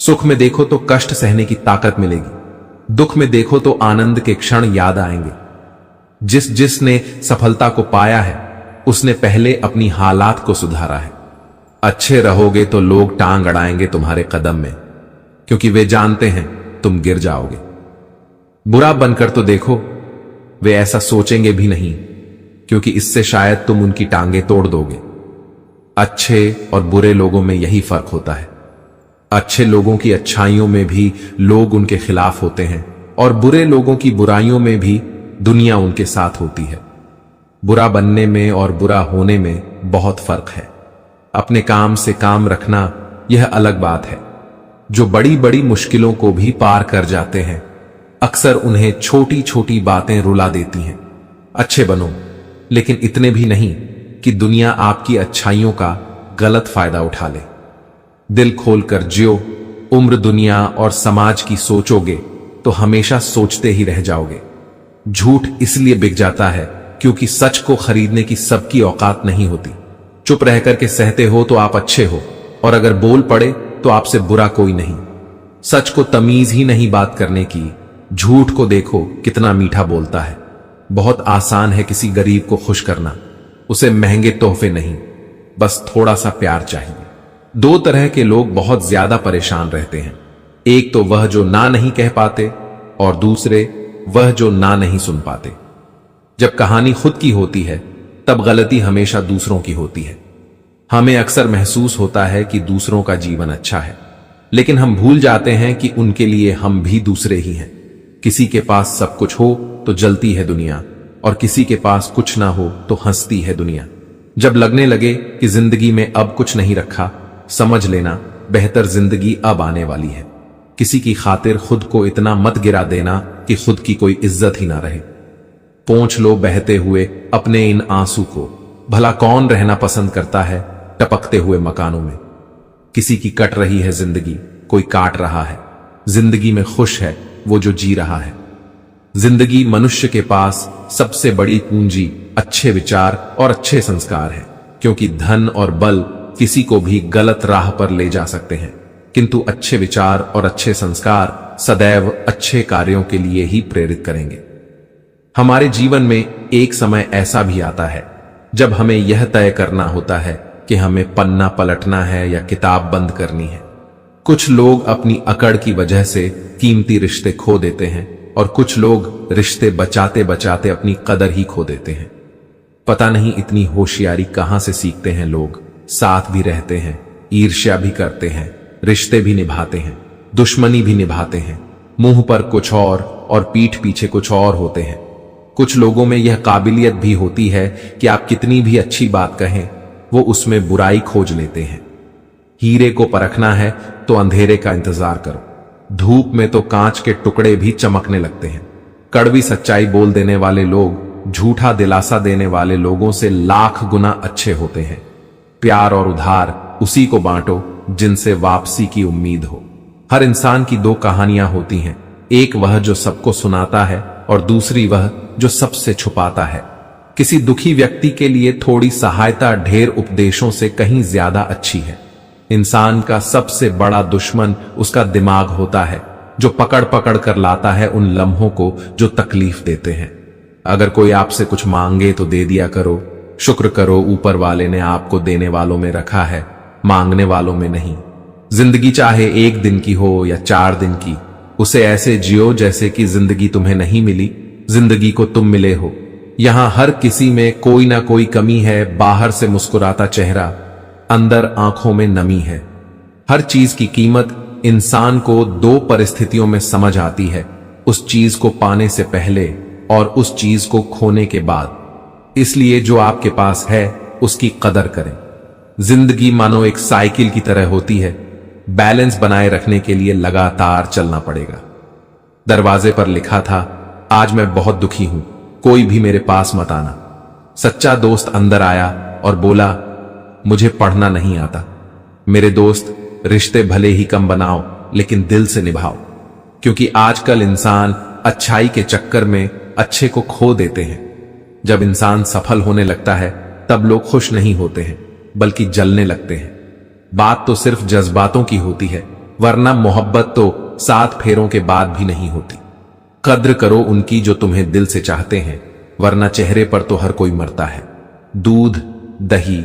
A: सुख में देखो तो कष्ट सहने की ताकत मिलेगी, दुख में देखो तो आनंद के क्षण याद आएंगे। जिसने सफलता को पाया है उसने पहले अपनी हालात को सुधारा है। अच्छे रहोगे तो लोग टांग अड़ाएंगे तुम्हारे कदम में, क्योंकि वे जानते हैं तुम गिर जाओगे। बुरा बनकर तो देखो, वे ऐसा सोचेंगे भी नहीं, क्योंकि इससे शायद तुम उनकी टांगे तोड़ दोगे। अच्छे और बुरे लोगों में यही फर्क होता है। अच्छे लोगों की अच्छाइयों में भी लोग उनके खिलाफ होते हैं, और बुरे लोगों की बुराइयों में भी दुनिया उनके साथ होती है। बुरा बनने में और बुरा होने में बहुत फर्क है। अपने काम से काम रखना यह अलग बात है। जो बड़ी बड़ी मुश्किलों को भी पार कर जाते हैं, अक्सर उन्हें छोटी छोटी बातें रुला देती हैं। अच्छे बनो, लेकिन इतने भी नहीं कि दुनिया आपकी अच्छाइयों का गलत फायदा उठा ले। दिल खोलकर जियो। उम्र दुनिया और समाज की सोचोगे तो हमेशा सोचते ही रह जाओगे। झूठ इसलिए बिक जाता है क्योंकि सच को खरीदने की सबकी औकात नहीं होती। चुप रह करके सहते हो तो आप अच्छे हो, और अगर बोल पड़े तो आपसे बुरा कोई नहीं। सच को तमीज ही नहीं बात करने की। झूठ को देखो कितना मीठा बोलता है। बहुत आसान है किसी गरीब को खुश करना। उसे महंगे तोहफे नहीं, बस थोड़ा सा प्यार चाहिए। दो तरह के लोग बहुत ज्यादा परेशान रहते हैं। एक तो वह जो ना नहीं कह पाते, और दूसरे वह जो ना नहीं सुन पाते। जब कहानी खुद की होती है तब गलती हमेशा दूसरों की होती है। हमें अक्सर महसूस होता है कि दूसरों का जीवन अच्छा है, लेकिन हम भूल जाते हैं कि उनके लिए हम भी दूसरे ही हैं। किसी के पास सब कुछ हो तो जलती है दुनिया, और किसी के पास कुछ ना हो तो हंसती है दुनिया। जब लगने लगे कि जिंदगी में अब कुछ नहीं रखा, समझ लेना बेहतर जिंदगी अब आने वाली है। किसी की खातिर खुद को इतना मत गिरा देना कि खुद की कोई इज्जत ही ना रहे। पोंछ लो बहते हुए अपने इन आंसू को। भला कौन रहना पसंद करता है टपकते हुए मकानों में। किसी की कट रही है जिंदगी, कोई काट रहा है। जिंदगी में खुश है वो जो जी रहा है। जिंदगी मनुष्य के पास सबसे बड़ी पूंजी अच्छे विचार और अच्छे संस्कार है, क्योंकि धन और बल किसी को भी गलत राह पर ले जा सकते हैं, किंतु अच्छे विचार और अच्छे संस्कार सदैव अच्छे कार्यों के लिए ही प्रेरित करेंगे। हमारे जीवन में एक समय ऐसा भी आता है जब हमें यह तय करना होता है कि हमें पन्ना पलटना है या किताब बंद करनी है। कुछ लोग अपनी अकड़ की वजह से कीमती रिश्ते खो देते हैं और कुछ लोग रिश्ते बचाते बचाते अपनी कदर ही खो देते हैं। पता नहीं इतनी होशियारी कहां से सीखते हैं लोग। साथ भी रहते हैं, ईर्ष्या भी करते हैं, रिश्ते भी निभाते हैं, दुश्मनी भी निभाते हैं, मुंह पर कुछ और पीठ पीछे कुछ और होते हैं। कुछ लोगों में यह काबिलियत भी होती है कि आप कितनी भी अच्छी बात कहें, वो उसमें बुराई खोज लेते हैं। हीरे को परखना है तो अंधेरे का इंतजार करो, धूप में तो कांच के टुकड़े भी चमकने लगते हैं। कड़वी सच्चाई बोल देने वाले लोग झूठा दिलासा देने वाले लोगों से लाख गुना अच्छे होते हैं। प्यार और उधार उसी को बांटो जिनसे वापसी की उम्मीद हो। हर इंसान की दो कहानियां होती हैं, एक वह जो सबको सुनाता है और दूसरी वह जो सबसे छुपाता है। किसी दुखी व्यक्ति के लिए थोड़ी सहायता ढेर उपदेशों से कहीं ज्यादा अच्छी है। इंसान का सबसे बड़ा दुश्मन उसका दिमाग होता है, जो पकड़ पकड़ कर लाता है उन लम्हों को जो तकलीफ देते हैं। अगर कोई आपसे कुछ मांगे तो दे दिया करो। शुक्र करो ऊपर वाले ने आपको देने वालों में रखा है, मांगने वालों में नहीं। जिंदगी चाहे 1 दिन की हो या 4 दिन की, उसे ऐसे जियो जैसे कि जिंदगी तुम्हें नहीं मिली, जिंदगी को तुम मिले हो। यहां हर किसी में कोई ना कोई कमी है। बाहर से मुस्कुराता चेहरा, अंदर आंखों में नमी है। हर चीज की कीमत इंसान को 2 परिस्थितियों में समझ आती है, उस चीज को पाने से पहले और उस चीज को खोने के बाद। इसलिए जो आपके पास है उसकी कदर करें। जिंदगी मानो एक साइकिल की तरह होती है, बैलेंस बनाए रखने के लिए लगातार चलना पड़ेगा। दरवाजे पर लिखा था, आज मैं बहुत दुखी हूं, कोई भी मेरे पास मत आना। सच्चा दोस्त अंदर आया और बोला, मुझे पढ़ना नहीं आता। मेरे दोस्त, रिश्ते भले ही कम बनाओ लेकिन दिल से निभाओ, क्योंकि आजकल इंसान अच्छाई के चक्कर में अच्छे को खो देते हैं। जब इंसान सफल होने लगता है तब लोग खुश नहीं होते हैं बल्कि जलने लगते हैं। बात तो सिर्फ जज्बातों की होती है, वरना मोहब्बत तो 7 फेरों के बाद भी नहीं होती। कद्र करो उनकी जो तुम्हें दिल से चाहते हैं, वरना चेहरे पर तो हर कोई मरता है। दूध, दही,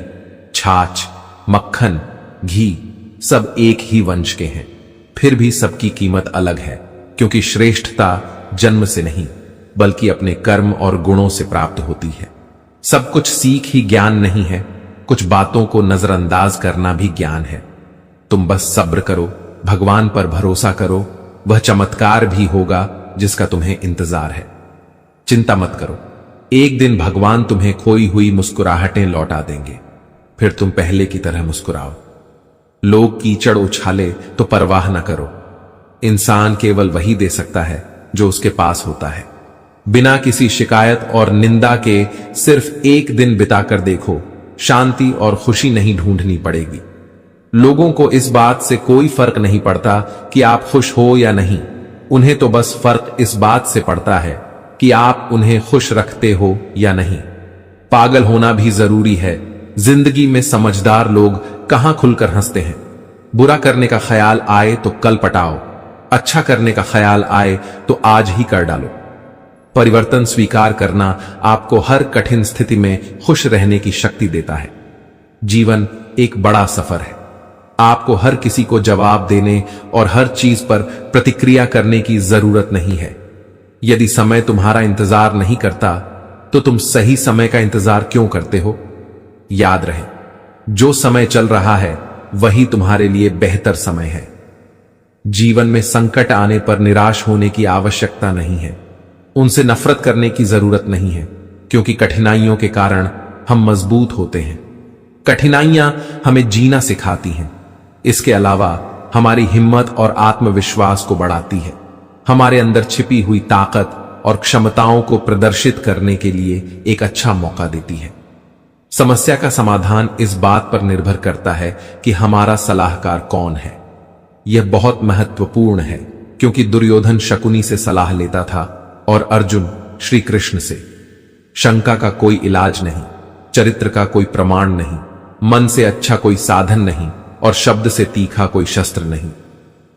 A: छाछ, मक्खन, घी सब एक ही वंश के हैं, फिर भी सबकी कीमत अलग है, क्योंकि श्रेष्ठता जन्म से नहीं बल्कि अपने कर्म और गुणों से प्राप्त होती है। सब कुछ सीख ही ज्ञान नहीं है, कुछ बातों को नजरअंदाज करना भी ज्ञान है। तुम बस सब्र करो, भगवान पर भरोसा करो, वह चमत्कार भी होगा जिसका तुम्हें इंतजार है। चिंता मत करो, एक दिन भगवान तुम्हें खोई हुई मुस्कुराहटें लौटा देंगे, फिर तुम पहले की तरह मुस्कुराओ। लोग कीचड़ उछाले तो परवाह न करो, इंसान केवल वही दे सकता है जो उसके पास होता है। बिना किसी शिकायत और निंदा के सिर्फ एक दिन बिताकर देखो, शांति और खुशी नहीं ढूंढनी पड़ेगी। लोगों को इस बात से कोई फर्क नहीं पड़ता कि आप खुश हो या नहीं, उन्हें तो बस फर्क इस बात से पड़ता है कि आप उन्हें खुश रखते हो या नहीं। पागल होना भी जरूरी है। जिंदगी में समझदार लोग कहां खुलकर हंसते हैं। बुरा करने का ख्याल आए तो कल पटाओ, अच्छा करने का ख्याल आए तो आज ही कर डालो। परिवर्तन स्वीकार करना आपको हर कठिन स्थिति में खुश रहने की शक्ति देता है। जीवन एक बड़ा सफर है, आपको हर किसी को जवाब देने और हर चीज पर प्रतिक्रिया करने की जरूरत नहीं है। यदि समय तुम्हारा इंतजार नहीं करता तो तुम सही समय का इंतजार क्यों करते हो? याद रहे, जो समय चल रहा है वही तुम्हारे लिए बेहतर समय है। जीवन में संकट आने पर निराश होने की आवश्यकता नहीं है, उनसे नफरत करने की जरूरत नहीं है, क्योंकि कठिनाइयों के कारण हम मजबूत होते हैं। कठिनाइयां हमें जीना सिखाती हैं। इसके अलावा हमारी हिम्मत और आत्मविश्वास को बढ़ाती है, हमारे अंदर छिपी हुई ताकत और क्षमताओं को प्रदर्शित करने के लिए एक अच्छा मौका देती है। समस्या का समाधान इस बात पर निर्भर करता है कि हमारा सलाहकार कौन है। यह बहुत महत्वपूर्ण है, क्योंकि दुर्योधन शकुनी से सलाह लेता था और अर्जुन श्री कृष्ण से। शंका का कोई इलाज नहीं, चरित्र का कोई प्रमाण नहीं, मन से अच्छा कोई साधन नहीं और शब्द से तीखा कोई शस्त्र नहीं।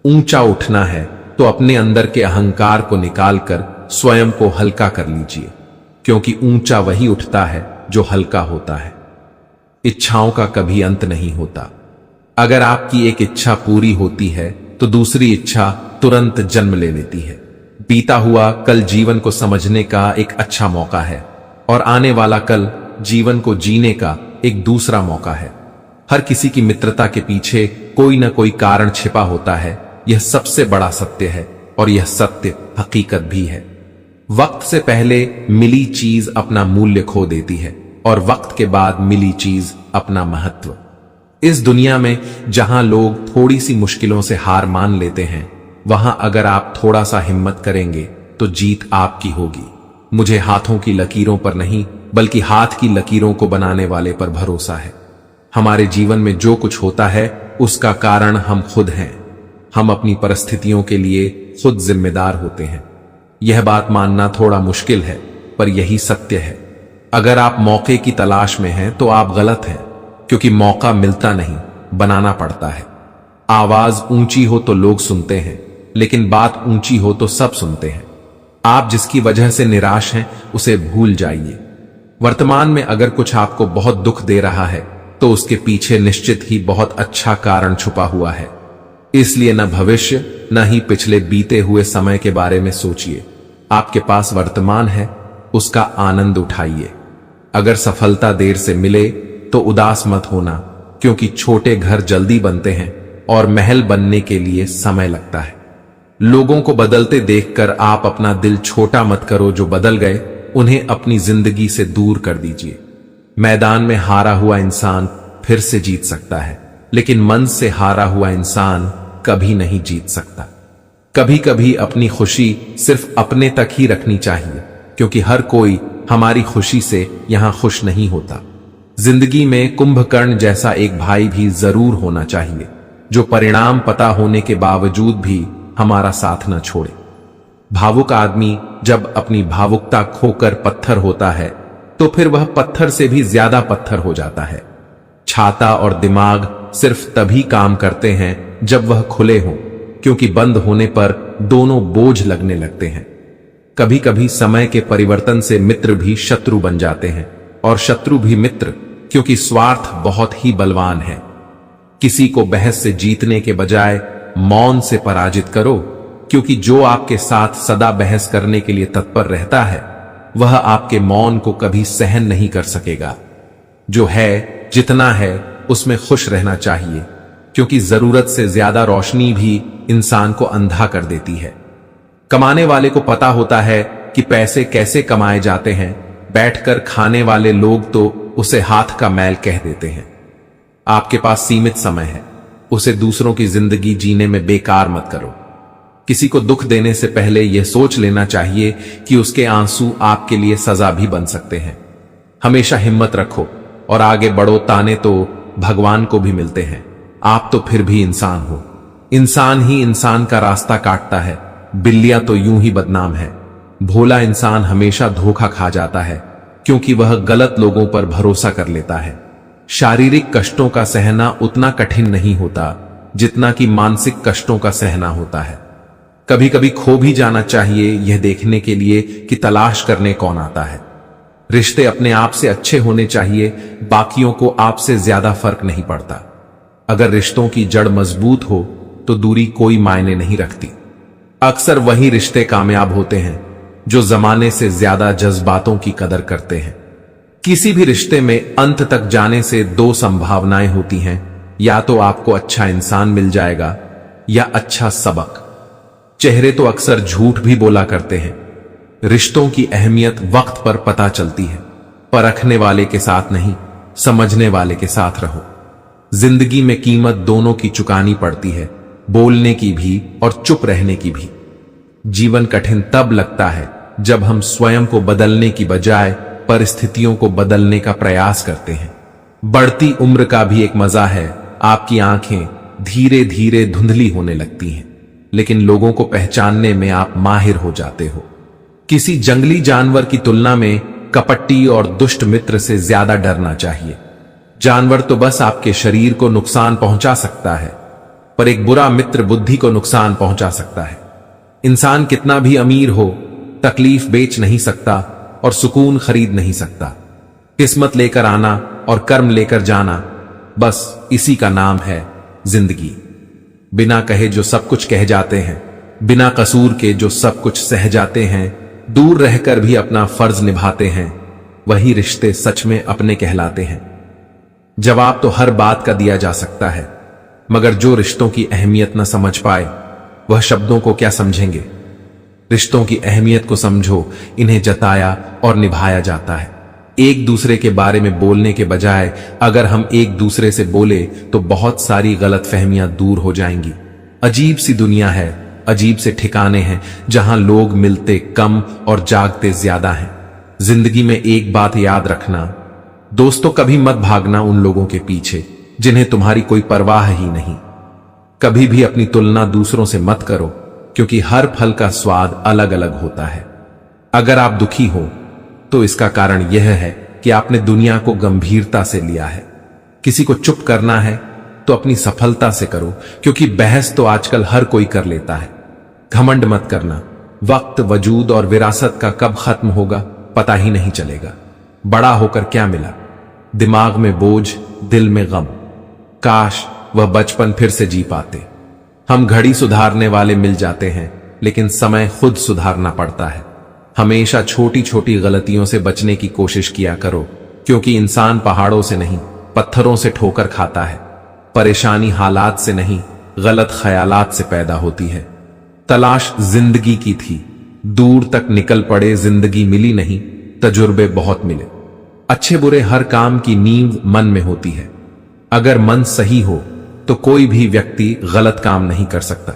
A: ऊंचा उठना है तो अपने अंदर के अहंकार को निकालकर स्वयं को हल्का कर लीजिए, क्योंकि ऊंचा वही उठता है जो हल्का होता है। इच्छाओं का कभी अंत नहीं होता। अगर आपकी एक इच्छा पूरी होती है तो दूसरी इच्छा तुरंत जन्म ले लेती है। बीता हुआ कल जीवन को समझने का एक अच्छा मौका है और आने वाला कल जीवन को जीने का एक दूसरा मौका है। हर किसी की मित्रता के पीछे कोई ना कोई कारण छिपा होता है, यह सबसे बड़ा सत्य है और यह सत्य हकीकत भी है। वक्त से पहले मिली चीज अपना मूल्य खो देती है और वक्त के बाद मिली चीज अपना महत्व। इस दुनिया में जहां लोग थोड़ी सी मुश्किलों से हार मान लेते हैं, वहां अगर आप थोड़ा सा हिम्मत करेंगे तो जीत आपकी होगी। मुझे हाथों की लकीरों पर नहीं बल्कि हाथ की लकीरों को बनाने वाले पर भरोसा है। हमारे जीवन में जो कुछ होता है उसका कारण हम खुद हैं। हम अपनी परिस्थितियों के लिए खुद जिम्मेदार होते हैं। यह बात मानना थोड़ा मुश्किल है, पर यही सत्य है। अगर आप मौके की तलाश में हैं तो आप गलत हैं, क्योंकि मौका मिलता नहीं, बनाना पड़ता है। आवाज ऊंची हो तो लोग सुनते हैं, लेकिन बात ऊंची हो तो सब सुनते हैं। आप जिसकी वजह से निराश हैं उसे भूल जाइए। वर्तमान में अगर कुछ आपको बहुत दुख दे रहा है तो उसके पीछे निश्चित ही बहुत अच्छा कारण छुपा हुआ है। इसलिए न भविष्य न ही पिछले बीते हुए समय के बारे में सोचिए। आपके पास वर्तमान है, उसका आनंद उठाइए। अगर सफलता देर से मिले तो उदास मत होना, क्योंकि छोटे घर जल्दी बनते हैं और महल बनने के लिए समय लगता है। लोगों को बदलते देखकर आप अपना दिल छोटा मत करो। जो बदल गए उन्हें अपनी जिंदगी से दूर कर दीजिए। मैदान में हारा हुआ इंसान फिर से जीत सकता है, लेकिन मन से हारा हुआ इंसान कभी नहीं जीत सकता। कभी कभी अपनी खुशी सिर्फ अपने तक ही रखनी चाहिए, क्योंकि हर कोई हमारी खुशी से यहां खुश नहीं होता। जिंदगी में कुंभकर्ण जैसा एक भाई भी जरूर होना चाहिए, जो परिणाम पता होने के बावजूद भी हमारा साथ न छोड़े। भावुक आदमी जब अपनी भावुकता खोकर पत्थर होता है तो फिर वह पत्थर से भी ज्यादा पत्थर हो जाता है। छाता और दिमाग सिर्फ तभी काम करते हैं जब वह खुले हों, क्योंकि बंद होने पर दोनों बोझ लगने लगते हैं। कभी कभी समय के परिवर्तन से मित्र भी शत्रु बन जाते हैं और शत्रु भी मित्र, क्योंकि स्वार्थ बहुत ही बलवान है। किसी को बहस से जीतने के बजाय मौन से पराजित करो, क्योंकि जो आपके साथ सदा बहस करने के लिए तत्पर रहता है वह आपके मौन को कभी सहन नहीं कर सकेगा। जो है जितना है उसमें खुश रहना चाहिए, क्योंकि जरूरत से ज्यादा रोशनी भी इंसान को अंधा कर देती है। कमाने वाले को पता होता है कि पैसे कैसे कमाए जाते हैं, बैठकर खाने वाले लोग तो उसे हाथ का मैल कह देते हैं। आपके पास सीमित समय है, उसे दूसरों की जिंदगी जीने में बेकार मत करो। किसी को दुख देने से पहले यह सोच लेना चाहिए कि उसके आंसू आपके लिए सजा भी बन सकते हैं। हमेशा हिम्मत रखो और आगे बढ़ो। ताने तो भगवान को भी मिलते हैं, आप तो फिर भी इंसान हो। इंसान ही इंसान का रास्ता काटता है, बिल्लियां तो यूं ही बदनाम है। भोला इंसान हमेशा धोखा खा जाता है, क्योंकि वह गलत लोगों पर भरोसा कर लेता है। शारीरिक कष्टों का सहना उतना कठिन नहीं होता जितना कि मानसिक कष्टों का सहना होता है। कभी कभी खो भी जाना चाहिए, यह देखने के लिए कि तलाश करने कौन आता है। रिश्ते अपने आप से अच्छे होने चाहिए, बाकियों को आपसे ज्यादा फर्क नहीं पड़ता। अगर रिश्तों की जड़ मजबूत हो तो दूरी कोई मायने नहीं रखती। अक्सर वही रिश्ते कामयाब होते हैं जो जमाने से ज्यादा जज्बातों की कदर करते हैं। किसी भी रिश्ते में अंत तक जाने से दो संभावनाएं होती हैं, या तो आपको अच्छा इंसान मिल जाएगा या अच्छा सबक। चेहरे तो अक्सर झूठ भी बोला करते हैं। रिश्तों की अहमियत वक्त पर पता चलती है। परखने वाले के साथ नहीं, समझने वाले के साथ रहो। जिंदगी में कीमत दोनों की चुकानी पड़ती है, बोलने की भी और चुप रहने की भी। जीवन कठिन तब लगता है जब हम स्वयं को बदलने की बजाय परिस्थितियों को बदलने का प्रयास करते हैं। बढ़ती उम्र का भी एक मजा है, आपकी आंखें धीरे धीरे धुंधली होने लगती हैं, लेकिन लोगों को पहचानने में आप माहिर हो जाते हो। किसी जंगली जानवर की तुलना में कपटी और दुष्ट मित्र से ज्यादा डरना चाहिए। जानवर तो बस आपके शरीर को नुकसान पहुंचा सकता है, पर एक बुरा मित्र बुद्धि को नुकसान पहुंचा सकता है। इंसान कितना भी अमीर हो, तकलीफ बेच नहीं सकता और सुकून खरीद नहीं सकता। किस्मत लेकर आना और कर्म लेकर जाना, बस इसी का नाम है जिंदगी। बिना कहे जो सब कुछ कह जाते हैं, बिना कसूर के जो सब कुछ सह जाते हैं, दूर रहकर भी अपना फर्ज निभाते हैं, वही रिश्ते सच में अपने कहलाते हैं। जवाब तो हर बात का दिया जा सकता है, मगर जो रिश्तों की अहमियत न समझ पाए, वह शब्दों को क्या समझेंगे। रिश्तों की अहमियत को समझो, इन्हें जताया और निभाया जाता है। एक दूसरे के बारे में बोलने के बजाय अगर हम एक दूसरे से बोले तो बहुत सारी गलतफहमियां दूर हो जाएंगी। अजीब सी दुनिया है, अजीब से ठिकाने हैं जहां लोग मिलते कम और जागते ज्यादा हैं। जिंदगी में एक बात याद रखना दोस्तों, कभी मत भागना उन लोगों के पीछे जिन्हें तुम्हारी कोई परवाह ही नहीं। कभी भी अपनी तुलना दूसरों से मत करो, क्योंकि हर फल का स्वाद अलग अलग होता है। अगर आप दुखी हो तो इसका कारण यह है कि आपने दुनिया को गंभीरता से लिया है। किसी को चुप करना है तो अपनी सफलता से करो, क्योंकि बहस तो आजकल हर कोई कर लेता है। घमंड मत करना, वक्त, वजूद और विरासत का कब खत्म होगा पता ही नहीं चलेगा। बड़ा होकर क्या मिला? दिमाग में बोझ, दिल में गम। काश वह बचपन फिर से जी पाते। हम घड़ी सुधारने वाले मिल जाते हैं, लेकिन समय खुद सुधारना पड़ता है। हमेशा छोटी छोटी गलतियों से बचने की कोशिश किया करो, क्योंकि इंसान पहाड़ों से नहीं पत्थरों से ठोकर खाता है। परेशानी हालात से नहीं, गलत ख्यालात से पैदा होती है। तलाश जिंदगी की थी, दूर तक निकल पड़े, जिंदगी मिली नहीं, तजुर्बे बहुत मिले। अच्छे बुरे हर काम की नींव मन में होती है। अगर मन सही हो तो कोई भी व्यक्ति गलत काम नहीं कर सकता।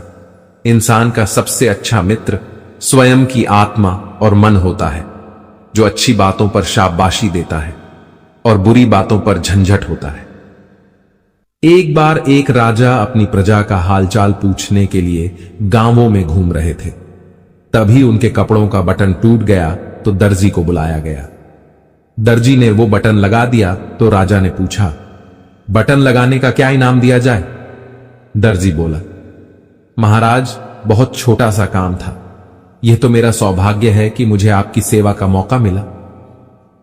A: इंसान का सबसे अच्छा मित्र स्वयं की आत्मा और मन होता है, जो अच्छी बातों पर शाबाशी देता है और बुरी बातों पर झंझट होता है। एक बार एक राजा अपनी प्रजा का हालचाल पूछने के लिए गांवों में घूम रहे थे। तभी उनके कपड़ों का बटन टूट गया तो दर्जी को बुलाया गया। दर्जी ने वो बटन लगा दिया तो राजा ने पूछा, बटन लगाने का क्या इनाम दिया जाए? दर्जी बोला, महाराज, बहुत छोटा सा काम था। यह तो मेरा सौभाग्य है कि मुझे आपकी सेवा का मौका मिला।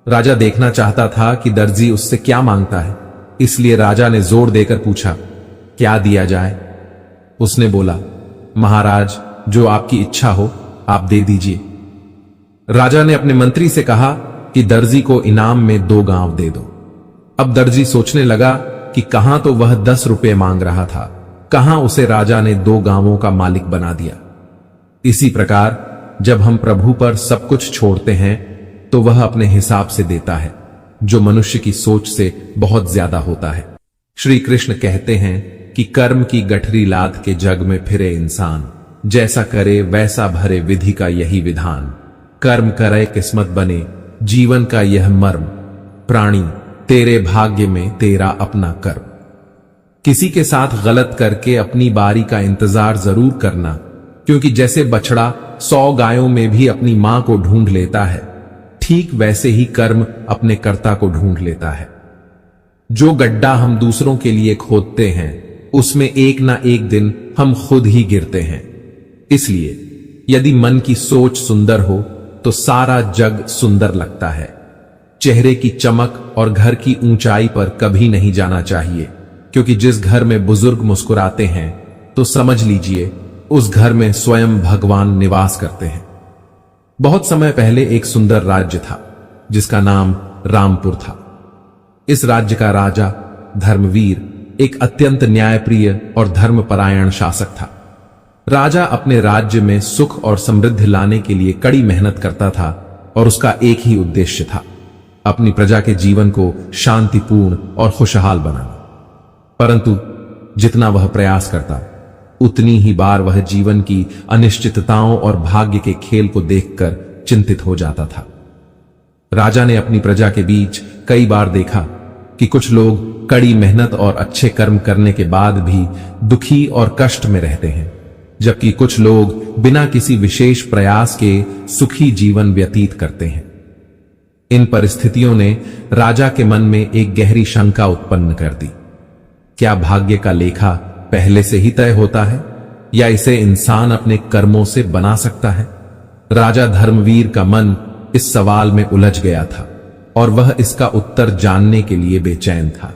A: राजा देखना चाहता था कि दर्जी उससे क्या मांगता है, इसलिए राजा ने जोर देकर पूछा, क्या दिया जाए? उसने बोला, महाराज, जो आपकी इच्छा हो आप दे दीजिए। राजा ने अपने मंत्री से कहा कि दर्जी को इनाम में 2 गांव दे दो। अब दर्जी सोचने लगा कि कहां तो वह 10 रुपए मांग रहा था, कहां उसे राजा ने 2 गांवों का मालिक बना दिया। इसी प्रकार जब हम प्रभु पर सब कुछ छोड़ते हैं तो वह अपने हिसाब से देता है, जो मनुष्य की सोच से बहुत ज्यादा होता है। श्री कृष्ण कहते हैं कि कर्म की गठरी लाद के जग में फिरे इंसान, जैसा करे वैसा भरे विधि का यही विधान। कर्म करे किस्मत बने, जीवन का यह मर्म। प्राणी तेरे भाग्य में तेरा अपना कर्म। किसी के साथ गलत करके अपनी बारी का इंतजार जरूर करना, क्योंकि जैसे बछड़ा 100 गायों में भी अपनी मां को ढूंढ लेता है, ठीक वैसे ही कर्म अपने कर्ता को ढूंढ लेता है। जो गड्ढा हम दूसरों के लिए खोदते हैं, उसमें एक ना एक दिन हम खुद ही गिरते हैं। इसलिए यदि मन की सोच सुंदर हो तो सारा जग सुंदर लगता है। चेहरे की चमक और घर की ऊंचाई पर कभी नहीं जाना चाहिए, क्योंकि जिस घर में बुजुर्ग मुस्कुराते हैं तो समझ लीजिए उस घर में स्वयं भगवान निवास करते हैं। बहुत समय पहले एक सुंदर राज्य था जिसका नाम रामपुर था। इस राज्य का राजा धर्मवीर एक अत्यंत न्यायप्रिय और धर्मपरायण शासक था। राजा अपने राज्य में सुख और समृद्धि लाने के लिए कड़ी मेहनत करता था और उसका एक ही उद्देश्य था, अपनी प्रजा के जीवन को शांतिपूर्ण और खुशहाल बनाना। परंतु जितना वह प्रयास करता, उतनी ही बार वह जीवन की अनिश्चितताओं और भाग्य के खेल को देखकर चिंतित हो जाता था। राजा ने अपनी प्रजा के बीच कई बार देखा कि कुछ लोग कड़ी मेहनत और अच्छे कर्म करने के बाद भी दुखी और कष्ट में रहते हैं, जबकि कुछ लोग बिना किसी विशेष प्रयास के सुखी जीवन व्यतीत करते हैं। इन परिस्थितियों ने राजा के मन में एक गहरी शंका उत्पन्न कर दी। क्या भाग्य का लेखा पहले से ही तय होता है या इसे इंसान अपने कर्मों से बना सकता है? राजा धर्मवीर का मन इस सवाल में उलझ गया था और वह इसका उत्तर जानने के लिए बेचैन था।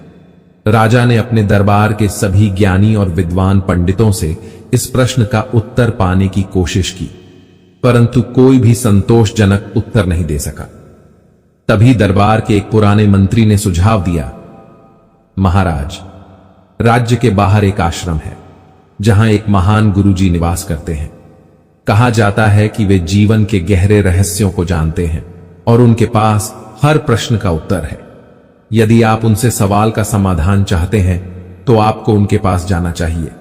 A: राजा ने अपने दरबार के सभी ज्ञानी और विद्वान पंडितों से इस प्रश्न का उत्तर पाने की कोशिश की, परंतु कोई भी संतोषजनक उत्तर नहीं दे सका। तभी दरबार के एक पुराने मंत्री ने सुझाव दिया, महाराज, राज्य के बाहर एक आश्रम है जहां एक महान गुरुजी निवास करते हैं। कहा जाता है कि वे जीवन के गहरे रहस्यों को जानते हैं और उनके पास हर प्रश्न का उत्तर है। यदि आप उनसे सवाल का समाधान चाहते हैं तो आपको उनके पास जाना चाहिए।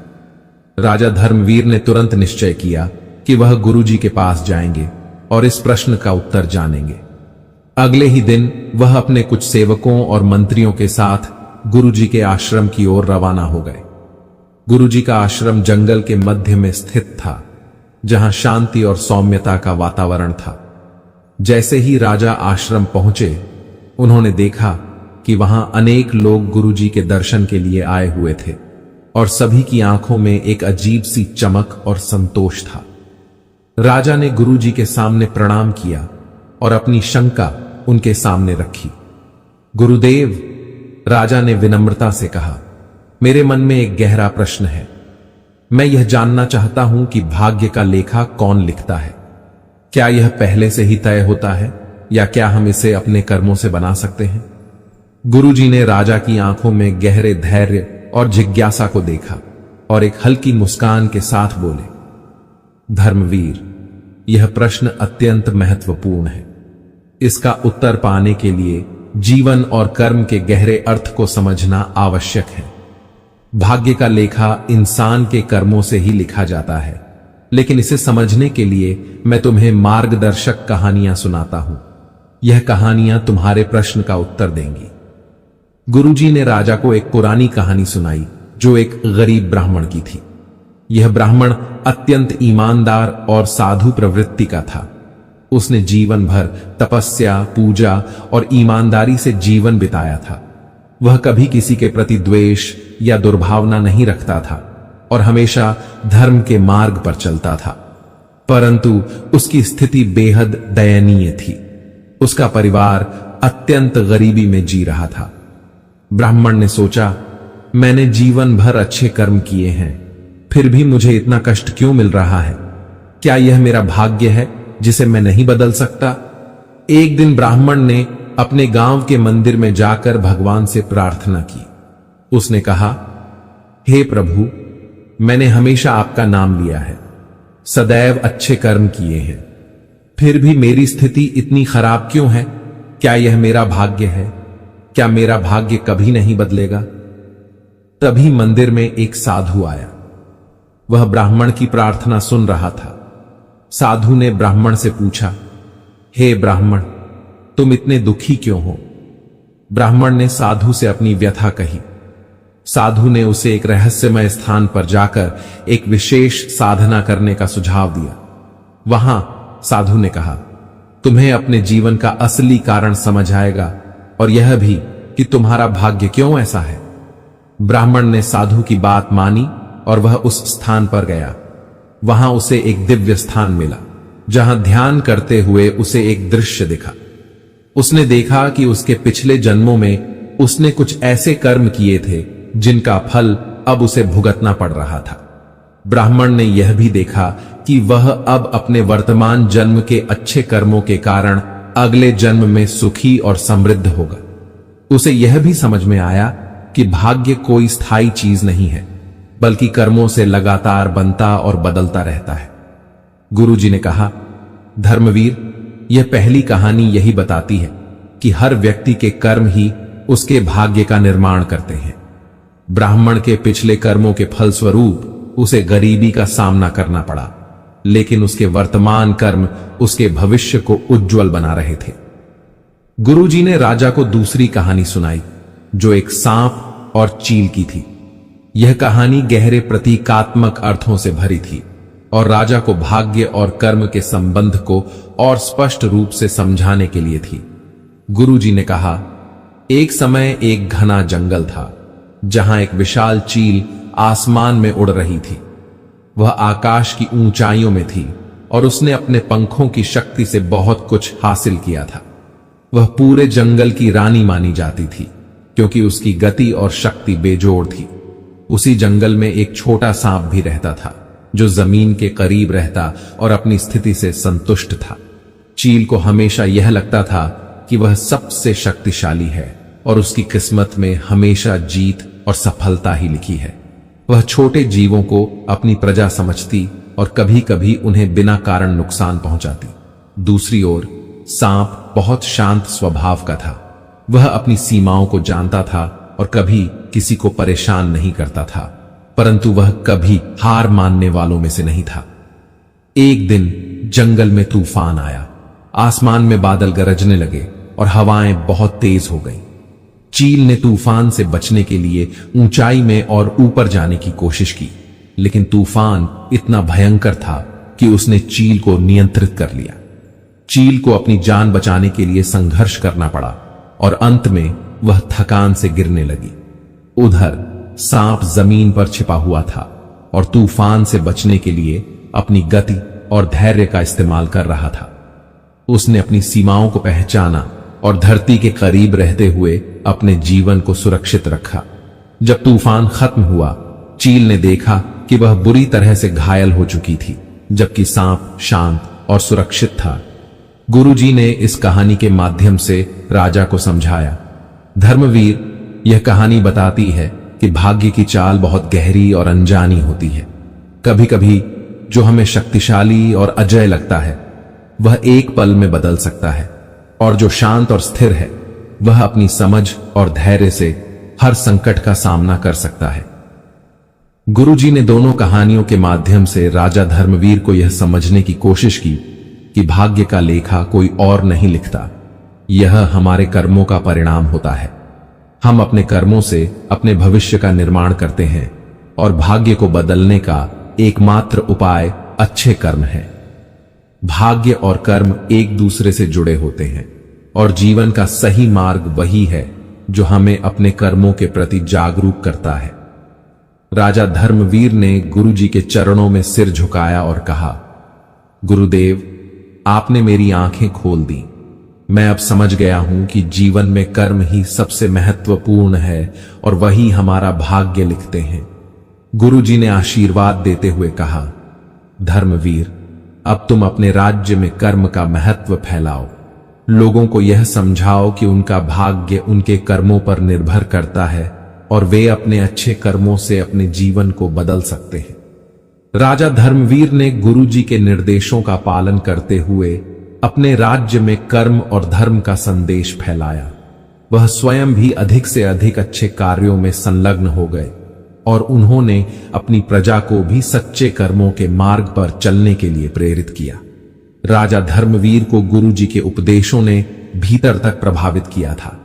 A: राजा धर्मवीर ने तुरंत निश्चय किया कि वह गुरुजी के पास जाएंगे और इस प्रश्न का उत्तर जानेंगे। अगले ही दिन वह अपने कुछ सेवकों और मंत्रियों के साथ गुरुजी के आश्रम की ओर रवाना हो गए। गुरुजी का आश्रम जंगल के मध्य में स्थित था, जहां शांति और सौम्यता का वातावरण था। जैसे ही राजा आश्रम पहुंचे, उन्होंने देखा कि वहां अनेक लोग गुरुजी के दर्शन के लिए आए हुए थे और सभी की आंखों में एक अजीब सी चमक और संतोष था। राजा ने गुरुजी के सामने प्रणाम किया और अपनी शंका उनके सामने रखी। गुरुदेव, राजा ने विनम्रता से कहा, मेरे मन में एक गहरा प्रश्न है। मैं यह जानना चाहता हूं कि भाग्य का लेखा कौन लिखता है? क्या यह पहले से ही तय होता है या क्या हम इसे अपने कर्मों से बना सकते हैं? गुरुजी ने राजा की आंखों में गहरे धैर्य और जिज्ञासा को देखा और एक हल्की मुस्कान के साथ बोले, धर्मवीर, यह प्रश्न अत्यंत महत्वपूर्ण है। इसका उत्तर पाने के लिए जीवन और कर्म के गहरे अर्थ को समझना आवश्यक है। भाग्य का लेखा इंसान के कर्मों से ही लिखा जाता है, लेकिन इसे समझने के लिए मैं तुम्हें मार्गदर्शक कहानियां सुनाता हूं। यह कहानियां तुम्हारे प्रश्न का उत्तर देंगी। गुरुजी ने राजा को एक पुरानी कहानी सुनाई जो एक गरीब ब्राह्मण की थी। यह ब्राह्मण अत्यंत ईमानदार और साधु प्रवृत्ति का था। उसने जीवन भर तपस्या, पूजा और ईमानदारी से जीवन बिताया था। वह कभी किसी के प्रति द्वेष या दुर्भावना नहीं रखता था और हमेशा धर्म के मार्ग पर चलता था, परंतु उसकी स्थिति बेहद दयनीय थी। उसका परिवार अत्यंत गरीबी में जी रहा था। ब्राह्मण ने सोचा, मैंने जीवन भर अच्छे कर्म किए हैं, फिर भी मुझे इतना कष्ट क्यों मिल रहा है? क्या यह मेरा भाग्य है जिसे मैं नहीं बदल सकता? एक दिन ब्राह्मण ने अपने गांव के मंदिर में जाकर भगवान से प्रार्थना की। उसने कहा, हे प्रभु, मैंने हमेशा आपका नाम लिया है, सदैव अच्छे कर्म किए हैं, फिर भी मेरी स्थिति इतनी खराब क्यों है? क्या यह मेरा भाग्य है? क्या मेरा भाग्य कभी नहीं बदलेगा? तभी मंदिर में एक साधु आया। वह ब्राह्मण की प्रार्थना सुन रहा था। साधु ने ब्राह्मण से पूछा, हे ब्राह्मण, तुम इतने दुखी क्यों हो? ब्राह्मण ने साधु से अपनी व्यथा कही। साधु ने उसे एक रहस्यमय स्थान पर जाकर एक विशेष साधना करने का सुझाव दिया। वहां साधु ने कहा, तुम्हें अपने जीवन का असली कारण समझ आएगा और यह भी कि तुम्हारा भाग्य क्यों ऐसा है। ब्राह्मण ने साधु की बात मानी और वह उस स्थान पर गया। वहां उसे एक दिव्य स्थान मिला, जहां ध्यान करते हुए उसे एक दृश्य दिखा। उसने देखा कि उसके पिछले जन्मों में उसने कुछ ऐसे कर्म किए थे जिनका फल अब उसे भुगतना पड़ रहा था। ब्राह्मण ने यह भी देखा कि वह अब अपने वर्तमान जन्म के अच्छे कर्मों के कारण अगले जन्म में सुखी और समृद्ध होगा। उसे यह भी समझ में आया कि भाग्य कोई स्थायी चीज नहीं है, बल्कि कर्मों से लगातार बनता और बदलता रहता है। गुरुजी ने कहा, धर्मवीर, यह पहली कहानी यही बताती है कि हर व्यक्ति के कर्म ही उसके भाग्य का निर्माण करते हैं। ब्राह्मण के पिछले कर्मों के फलस्वरूप उसे गरीबी का सामना करना पड़ा, लेकिन उसके वर्तमान कर्म उसके भविष्य को उज्जवल बना रहे थे। गुरुजी ने राजा को दूसरी कहानी सुनाई जो एक सांप और चील की थी। यह कहानी गहरे प्रतीकात्मक अर्थों से भरी थी। और राजा को भाग्य और कर्म के संबंध को और स्पष्ट रूप से समझाने के लिए थी। गुरुजी ने कहा, एक समय एक घना जंगल था जहां एक विशाल चील आसमान में उड़ रही थी। वह आकाश की ऊंचाइयों में थी और उसने अपने पंखों की शक्ति से बहुत कुछ हासिल किया था। वह पूरे जंगल की रानी मानी जाती थी क्योंकि उसकी गति और शक्ति बेजोड़ थी। उसी जंगल में एक छोटा सांप भी रहता था जो जमीन के करीब रहता और अपनी स्थिति से संतुष्ट था। चील को हमेशा यह लगता था कि वह सबसे शक्तिशाली है और उसकी किस्मत में हमेशा जीत और सफलता ही लिखी है। वह छोटे जीवों को अपनी प्रजा समझती और कभी कभी उन्हें बिना कारण नुकसान पहुंचाती। दूसरी ओर सांप बहुत शांत स्वभाव का था। वह अपनी सीमाओं को जानता था और कभी किसी को परेशान नहीं करता था, परंतु वह कभी हार मानने वालों में से नहीं था। एक दिन जंगल में तूफान आया। आसमान में बादल गरजने लगे और हवाएं बहुत तेज हो गईं। चील ने तूफान से बचने के लिए ऊंचाई में और ऊपर जाने की कोशिश की, लेकिन तूफान इतना भयंकर था कि उसने चील को नियंत्रित कर लिया। चील को अपनी जान बचाने के लिए संघर्ष करना पड़ा और अंत में वह थकान से गिरने लगी। उधर सांप जमीन पर छिपा हुआ था और तूफान से बचने के लिए अपनी गति और धैर्य का इस्तेमाल कर रहा था। उसने अपनी सीमाओं को पहचाना और धरती के करीब रहते हुए अपने जीवन को सुरक्षित रखा। जब तूफान खत्म हुआ, चील ने देखा कि वह बुरी तरह से घायल हो चुकी थी, जबकि सांप शांत और सुरक्षित था। गुरुजी ने इस कहानी के माध्यम से राजा को समझाया, धर्मवीर, यह कहानी बताती है कि भाग्य की चाल बहुत गहरी और अनजानी होती है। कभी कभी जो हमें शक्तिशाली और अजय लगता है वह एक पल में बदल सकता है, और जो शांत और स्थिर है वह अपनी समझ और धैर्य से हर संकट का सामना कर सकता है। गुरुजी ने दोनों कहानियों के माध्यम से राजा धर्मवीर को यह समझने की कोशिश की कि भाग्य का लेखा कोई और नहीं लिखता, यह हमारे कर्मों का परिणाम होता है। हम अपने कर्मों से अपने भविष्य का निर्माण करते हैं और भाग्य को बदलने का एकमात्र उपाय अच्छे कर्म है। भाग्य और कर्म एक दूसरे से जुड़े होते हैं और जीवन का सही मार्ग वही है जो हमें अपने कर्मों के प्रति जागरूक करता है। राजा धर्मवीर ने गुरुजी के चरणों में सिर झुकाया और कहा, गुरुदेव, आपने मेरी आंखें खोल दी। मैं अब समझ गया हूं कि जीवन में कर्म ही सबसे महत्वपूर्ण है और वही हमारा भाग्य लिखते हैं। गुरुजी ने आशीर्वाद देते हुए कहा, धर्मवीर, अब तुम अपने राज्य में कर्म का महत्व फैलाओ। लोगों को यह समझाओ कि उनका भाग्य उनके कर्मों पर निर्भर करता है और वे अपने अच्छे कर्मों से अपने जीवन को बदल सकते हैं। राजा धर्मवीर ने गुरुजी के निर्देशों का पालन करते हुए अपने राज्य में कर्म और धर्म का संदेश फैलाया। वह स्वयं भी अधिक से अधिक अच्छे कार्यों में संलग्न हो गए और उन्होंने अपनी प्रजा को भी सच्चे कर्मों के मार्ग पर चलने के लिए प्रेरित किया। राजा धर्मवीर को गुरुजी के उपदेशों ने भीतर तक प्रभावित किया था।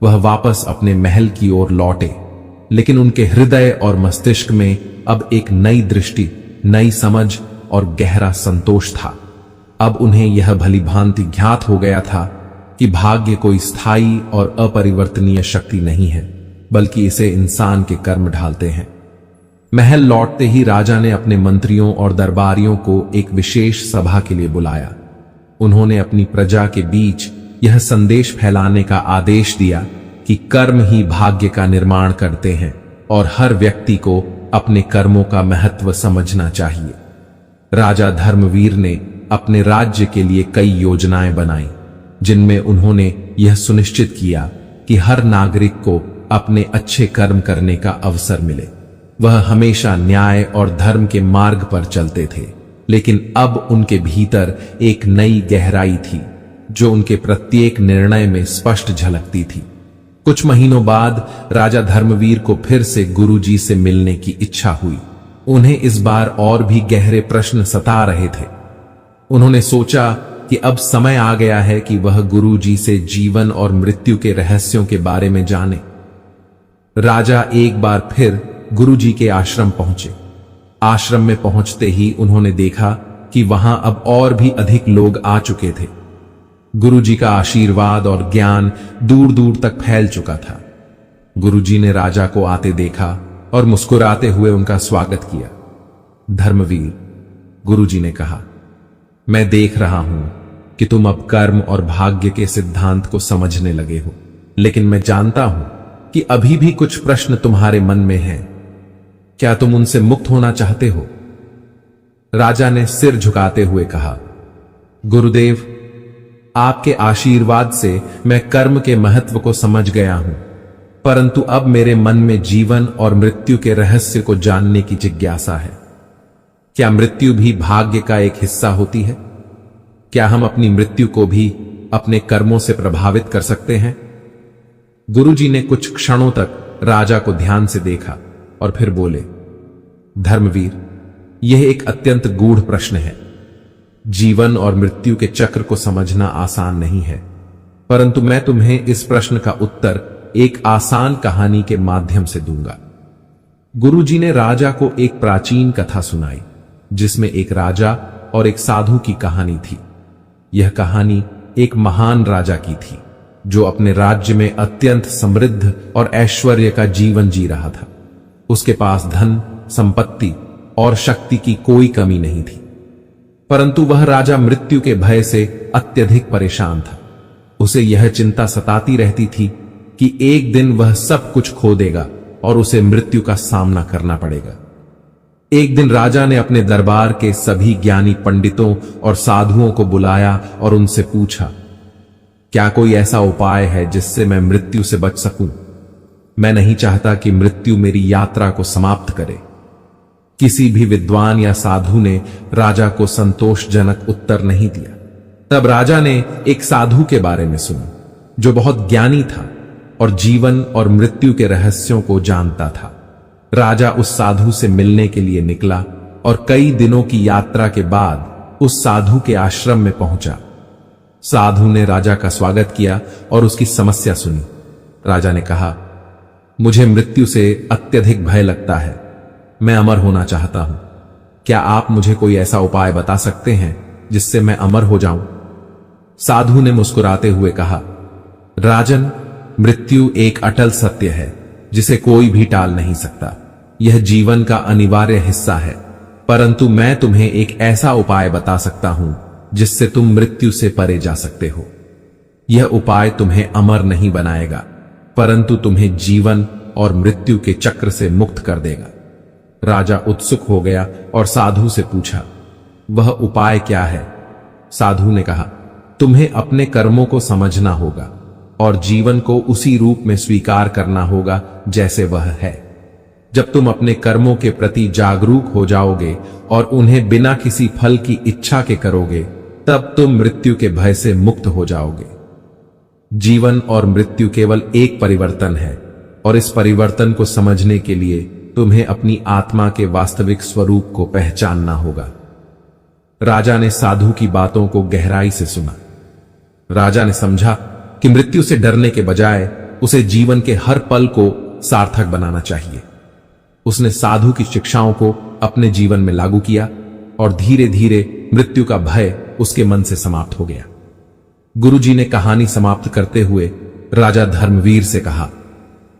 A: वह वापस अपने महल की ओर लौटे, लेकिन उनके हृदय और मस्तिष्क में अब एक नई दृष्टि, नई समझ और गहरा संतोष था। अब उन्हें यह भली भांति ज्ञात हो गया था कि भाग्य कोई स्थायी और अपरिवर्तनीय शक्ति नहीं है, बल्कि इसे इंसान के कर्म ढालते हैं। महल लौटते ही राजा ने अपने मंत्रियों और दरबारियों को एक विशेष सभा के लिए बुलाया। उन्होंने अपनी प्रजा के बीच यह संदेश फैलाने का आदेश दिया कि कर्म ही भाग्य का निर्माण करते हैं और हर व्यक्ति को अपने कर्मों का महत्व समझना चाहिए। राजा धर्मवीर ने अपने राज्य के लिए कई योजनाएं बनाई, जिनमें उन्होंने यह सुनिश्चित किया कि हर नागरिक को अपने अच्छे कर्म करने का अवसर मिले। वह हमेशा न्याय और धर्म के मार्ग पर चलते थे, लेकिन अब उनके भीतर एक नई गहराई थी जो उनके प्रत्येक निर्णय में स्पष्ट झलकती थी। कुछ महीनों बाद राजा धर्मवीर को फिर से गुरुजी से मिलने की इच्छा हुई। उन्हें इस बार और भी गहरे प्रश्न सता रहे थे। उन्होंने सोचा कि अब समय आ गया है कि वह गुरुजी से जीवन और मृत्यु के रहस्यों के बारे में जाने। राजा एक बार फिर गुरुजी के आश्रम पहुंचे। आश्रम में पहुंचते ही उन्होंने देखा कि वहां अब और भी अधिक लोग आ चुके थे। गुरुजी का आशीर्वाद और ज्ञान दूर दूर तक फैल चुका था। गुरुजी ने राजा को आते देखा और मुस्कुराते हुए उनका स्वागत किया। धर्मवीर, गुरुजी ने कहा, मैं देख रहा हूं कि तुम अब कर्म और भाग्य के सिद्धांत को समझने लगे हो, लेकिन मैं जानता हूं कि अभी भी कुछ प्रश्न तुम्हारे मन में हैं। क्या तुम उनसे मुक्त होना चाहते हो? राजा ने सिर झुकाते हुए कहा, गुरुदेव, आपके आशीर्वाद से मैं कर्म के महत्व को समझ गया हूं, परंतु अब मेरे मन में जीवन और मृत्यु के रहस्य को जानने की जिज्ञासा है। क्या मृत्यु भी भाग्य का एक हिस्सा होती है? क्या हम अपनी मृत्यु को भी अपने कर्मों से प्रभावित कर सकते हैं? गुरुजी ने कुछ क्षणों तक राजा को ध्यान से देखा और फिर बोले, धर्मवीर, यह एक अत्यंत गूढ़ प्रश्न है। जीवन और मृत्यु के चक्र को समझना आसान नहीं है, परंतु मैं तुम्हें इस प्रश्न का उत्तर एक आसान कहानी के माध्यम से दूंगा। गुरुजी ने राजा को एक प्राचीन कथा सुनाई, जिसमें एक राजा और एक साधु की कहानी थी। यह कहानी एक महान राजा की थी, जो अपने राज्य में अत्यंत समृद्ध और ऐश्वर्य का जीवन जी रहा था। उसके पास धन, संपत्ति और शक्ति की कोई कमी नहीं थी, परंतु वह राजा मृत्यु के भय से अत्यधिक परेशान था। उसे यह चिंता सताती रहती थी कि एक दिन वह सब कुछ खो देगा और उसे मृत्यु का सामना करना पड़ेगा। एक दिन राजा ने अपने दरबार के सभी ज्ञानी पंडितों और साधुओं को बुलाया और उनसे पूछा, क्या कोई ऐसा उपाय है जिससे मैं मृत्यु से बच सकूं? मैं नहीं चाहता कि मृत्यु मेरी यात्रा को समाप्त करे। किसी भी विद्वान या साधु ने राजा को संतोषजनक उत्तर नहीं दिया। तब राजा ने एक साधु के बारे में सुना, जो बहुत ज्ञानी था और जीवन और मृत्यु के रहस्यों को जानता था। राजा उस साधु से मिलने के लिए निकला और कई दिनों की यात्रा के बाद उस साधु के आश्रम में पहुंचा। साधु ने राजा का स्वागत किया और उसकी समस्या सुनी। राजा ने कहा, मुझे मृत्यु से अत्यधिक भय लगता है। मैं अमर होना चाहता हूं। क्या आप मुझे कोई ऐसा उपाय बता सकते हैं जिससे मैं अमर हो जाऊं? साधु ने मुस्कुराते हुए कहा, राजन, मृत्यु एक अटल सत्य है जिसे कोई भी टाल नहीं सकता। यह जीवन का अनिवार्य हिस्सा है, परंतु मैं तुम्हें एक ऐसा उपाय बता सकता हूं जिससे तुम मृत्यु से परे जा सकते हो। यह उपाय तुम्हें अमर नहीं बनाएगा, परंतु तुम्हें जीवन और मृत्यु के चक्र से मुक्त कर देगा। राजा उत्सुक हो गया और साधु से पूछा, वह उपाय क्या है? साधु ने कहा, तुम्हें अपने कर्मों को समझना होगा और जीवन को उसी रूप में स्वीकार करना होगा जैसे वह है। जब तुम अपने कर्मों के प्रति जागरूक हो जाओगे और उन्हें बिना किसी फल की इच्छा के करोगे, तब तुम मृत्यु के भय से मुक्त हो जाओगे। जीवन और मृत्यु केवल एक परिवर्तन है, और इस परिवर्तन को समझने के लिए तुम्हें अपनी आत्मा के वास्तविक स्वरूप को पहचानना होगा। राजा ने साधु की बातों को गहराई से सुना। राजा ने समझा कि मृत्यु से डरने के बजाय उसे जीवन के हर पल को सार्थक बनाना चाहिए। उसने साधु की शिक्षाओं को अपने जीवन में लागू किया और धीरे धीरे मृत्यु का भय उसके मन से समाप्त हो गया। गुरुजी ने कहानी समाप्त करते हुए राजा धर्मवीर से कहा,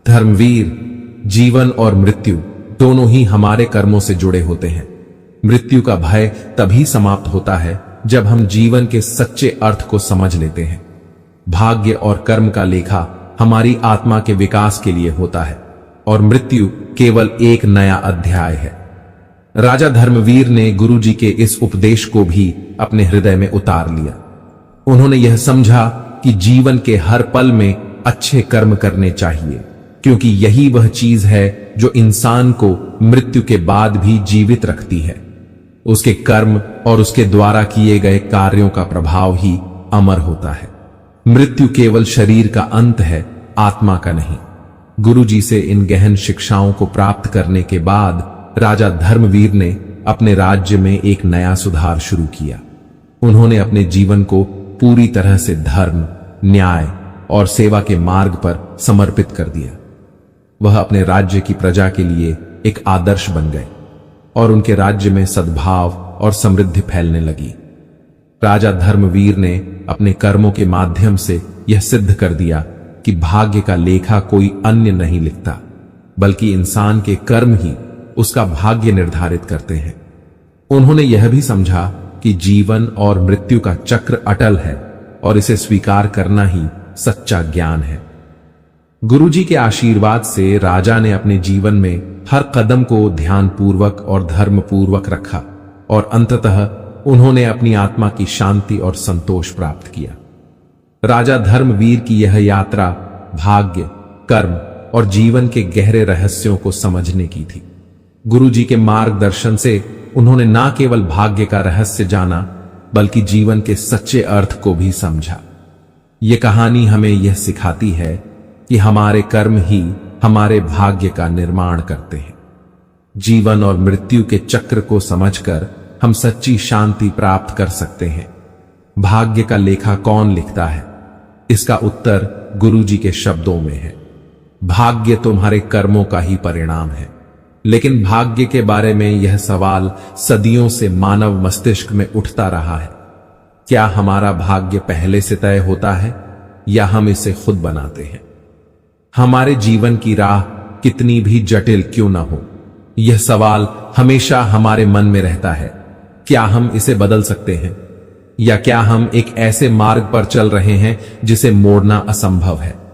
A: धर्मवीर, जीवन और मृत्यु दोनों ही हमारे कर्मों से जुड़े होते हैं। मृत्यु का भय तभी समाप्त होता है जब हम जीवन के सच्चे अर्थ को समझ लेते हैं। भाग्य और कर्म का लेखा हमारी आत्मा के विकास के लिए होता है और मृत्यु केवल एक नया अध्याय है। राजा धर्मवीर ने गुरुजी के इस उपदेश को भी अपने हृदय में उतार लिया। उन्होंने यह समझा कि जीवन के हर पल में अच्छे कर्म करने चाहिए, क्योंकि यही वह चीज है जो इंसान को मृत्यु के बाद भी जीवित रखती है। उसके कर्म और उसके द्वारा किए गए कार्यों का प्रभाव ही अमर होता है। मृत्यु केवल शरीर का अंत है, आत्मा का नहीं। गुरुजी से इन गहन शिक्षाओं को प्राप्त करने के बाद राजा धर्मवीर ने अपने राज्य में एक नया सुधार शुरू किया। उन्होंने अपने जीवन को पूरी तरह से धर्म, न्याय और सेवा के मार्ग पर समर्पित कर दिया। वह अपने राज्य की प्रजा के लिए एक आदर्श बन गए और उनके राज्य में सद्भाव और समृद्धि फैलने लगी। राजा धर्मवीर ने अपने कर्मों के माध्यम से यह सिद्ध कर दिया कि भाग्य का लेखा कोई अन्य नहीं लिखता, बल्कि इंसान के कर्म ही उसका भाग्य निर्धारित करते हैं। उन्होंने यह भी समझा कि जीवन और मृत्यु का चक्र अटल है और इसे स्वीकार करना ही सच्चा ज्ञान है। गुरुजी के आशीर्वाद से राजा ने अपने जीवन में हर कदम को ध्यानपूर्वक और धर्मपूर्वक रखा और अंततः उन्होंने अपनी आत्मा की शांति और संतोष प्राप्त किया। राजा धर्मवीर की यह यात्रा भाग्य, कर्म और जीवन के गहरे रहस्यों को समझने की थी। गुरुजी के मार्गदर्शन से उन्होंने न केवल भाग्य का रहस्य जाना, बल्कि जीवन के सच्चे अर्थ को भी समझा। यह कहानी हमें यह सिखाती है कि हमारे कर्म ही हमारे भाग्य का निर्माण करते हैं। जीवन और मृत्यु के चक्र को समझकर हम सच्ची शांति प्राप्त कर सकते हैं। भाग्य का लेखा कौन लिखता है? इसका उत्तर गुरुजी के शब्दों में है। भाग्य तुम्हारे कर्मों का ही परिणाम है। लेकिन भाग्य के बारे में यह सवाल सदियों से मानव मस्तिष्क में उठता रहा है। क्या हमारा भाग्य पहले से तय होता है या हम इसे खुद बनाते हैं? हमारे जीवन की राह कितनी भी जटिल क्यों ना हो, यह सवाल हमेशा हमारे मन में रहता है। क्या हम इसे बदल सकते हैं या क्या हम एक ऐसे मार्ग पर चल रहे हैं जिसे मोड़ना असंभव है?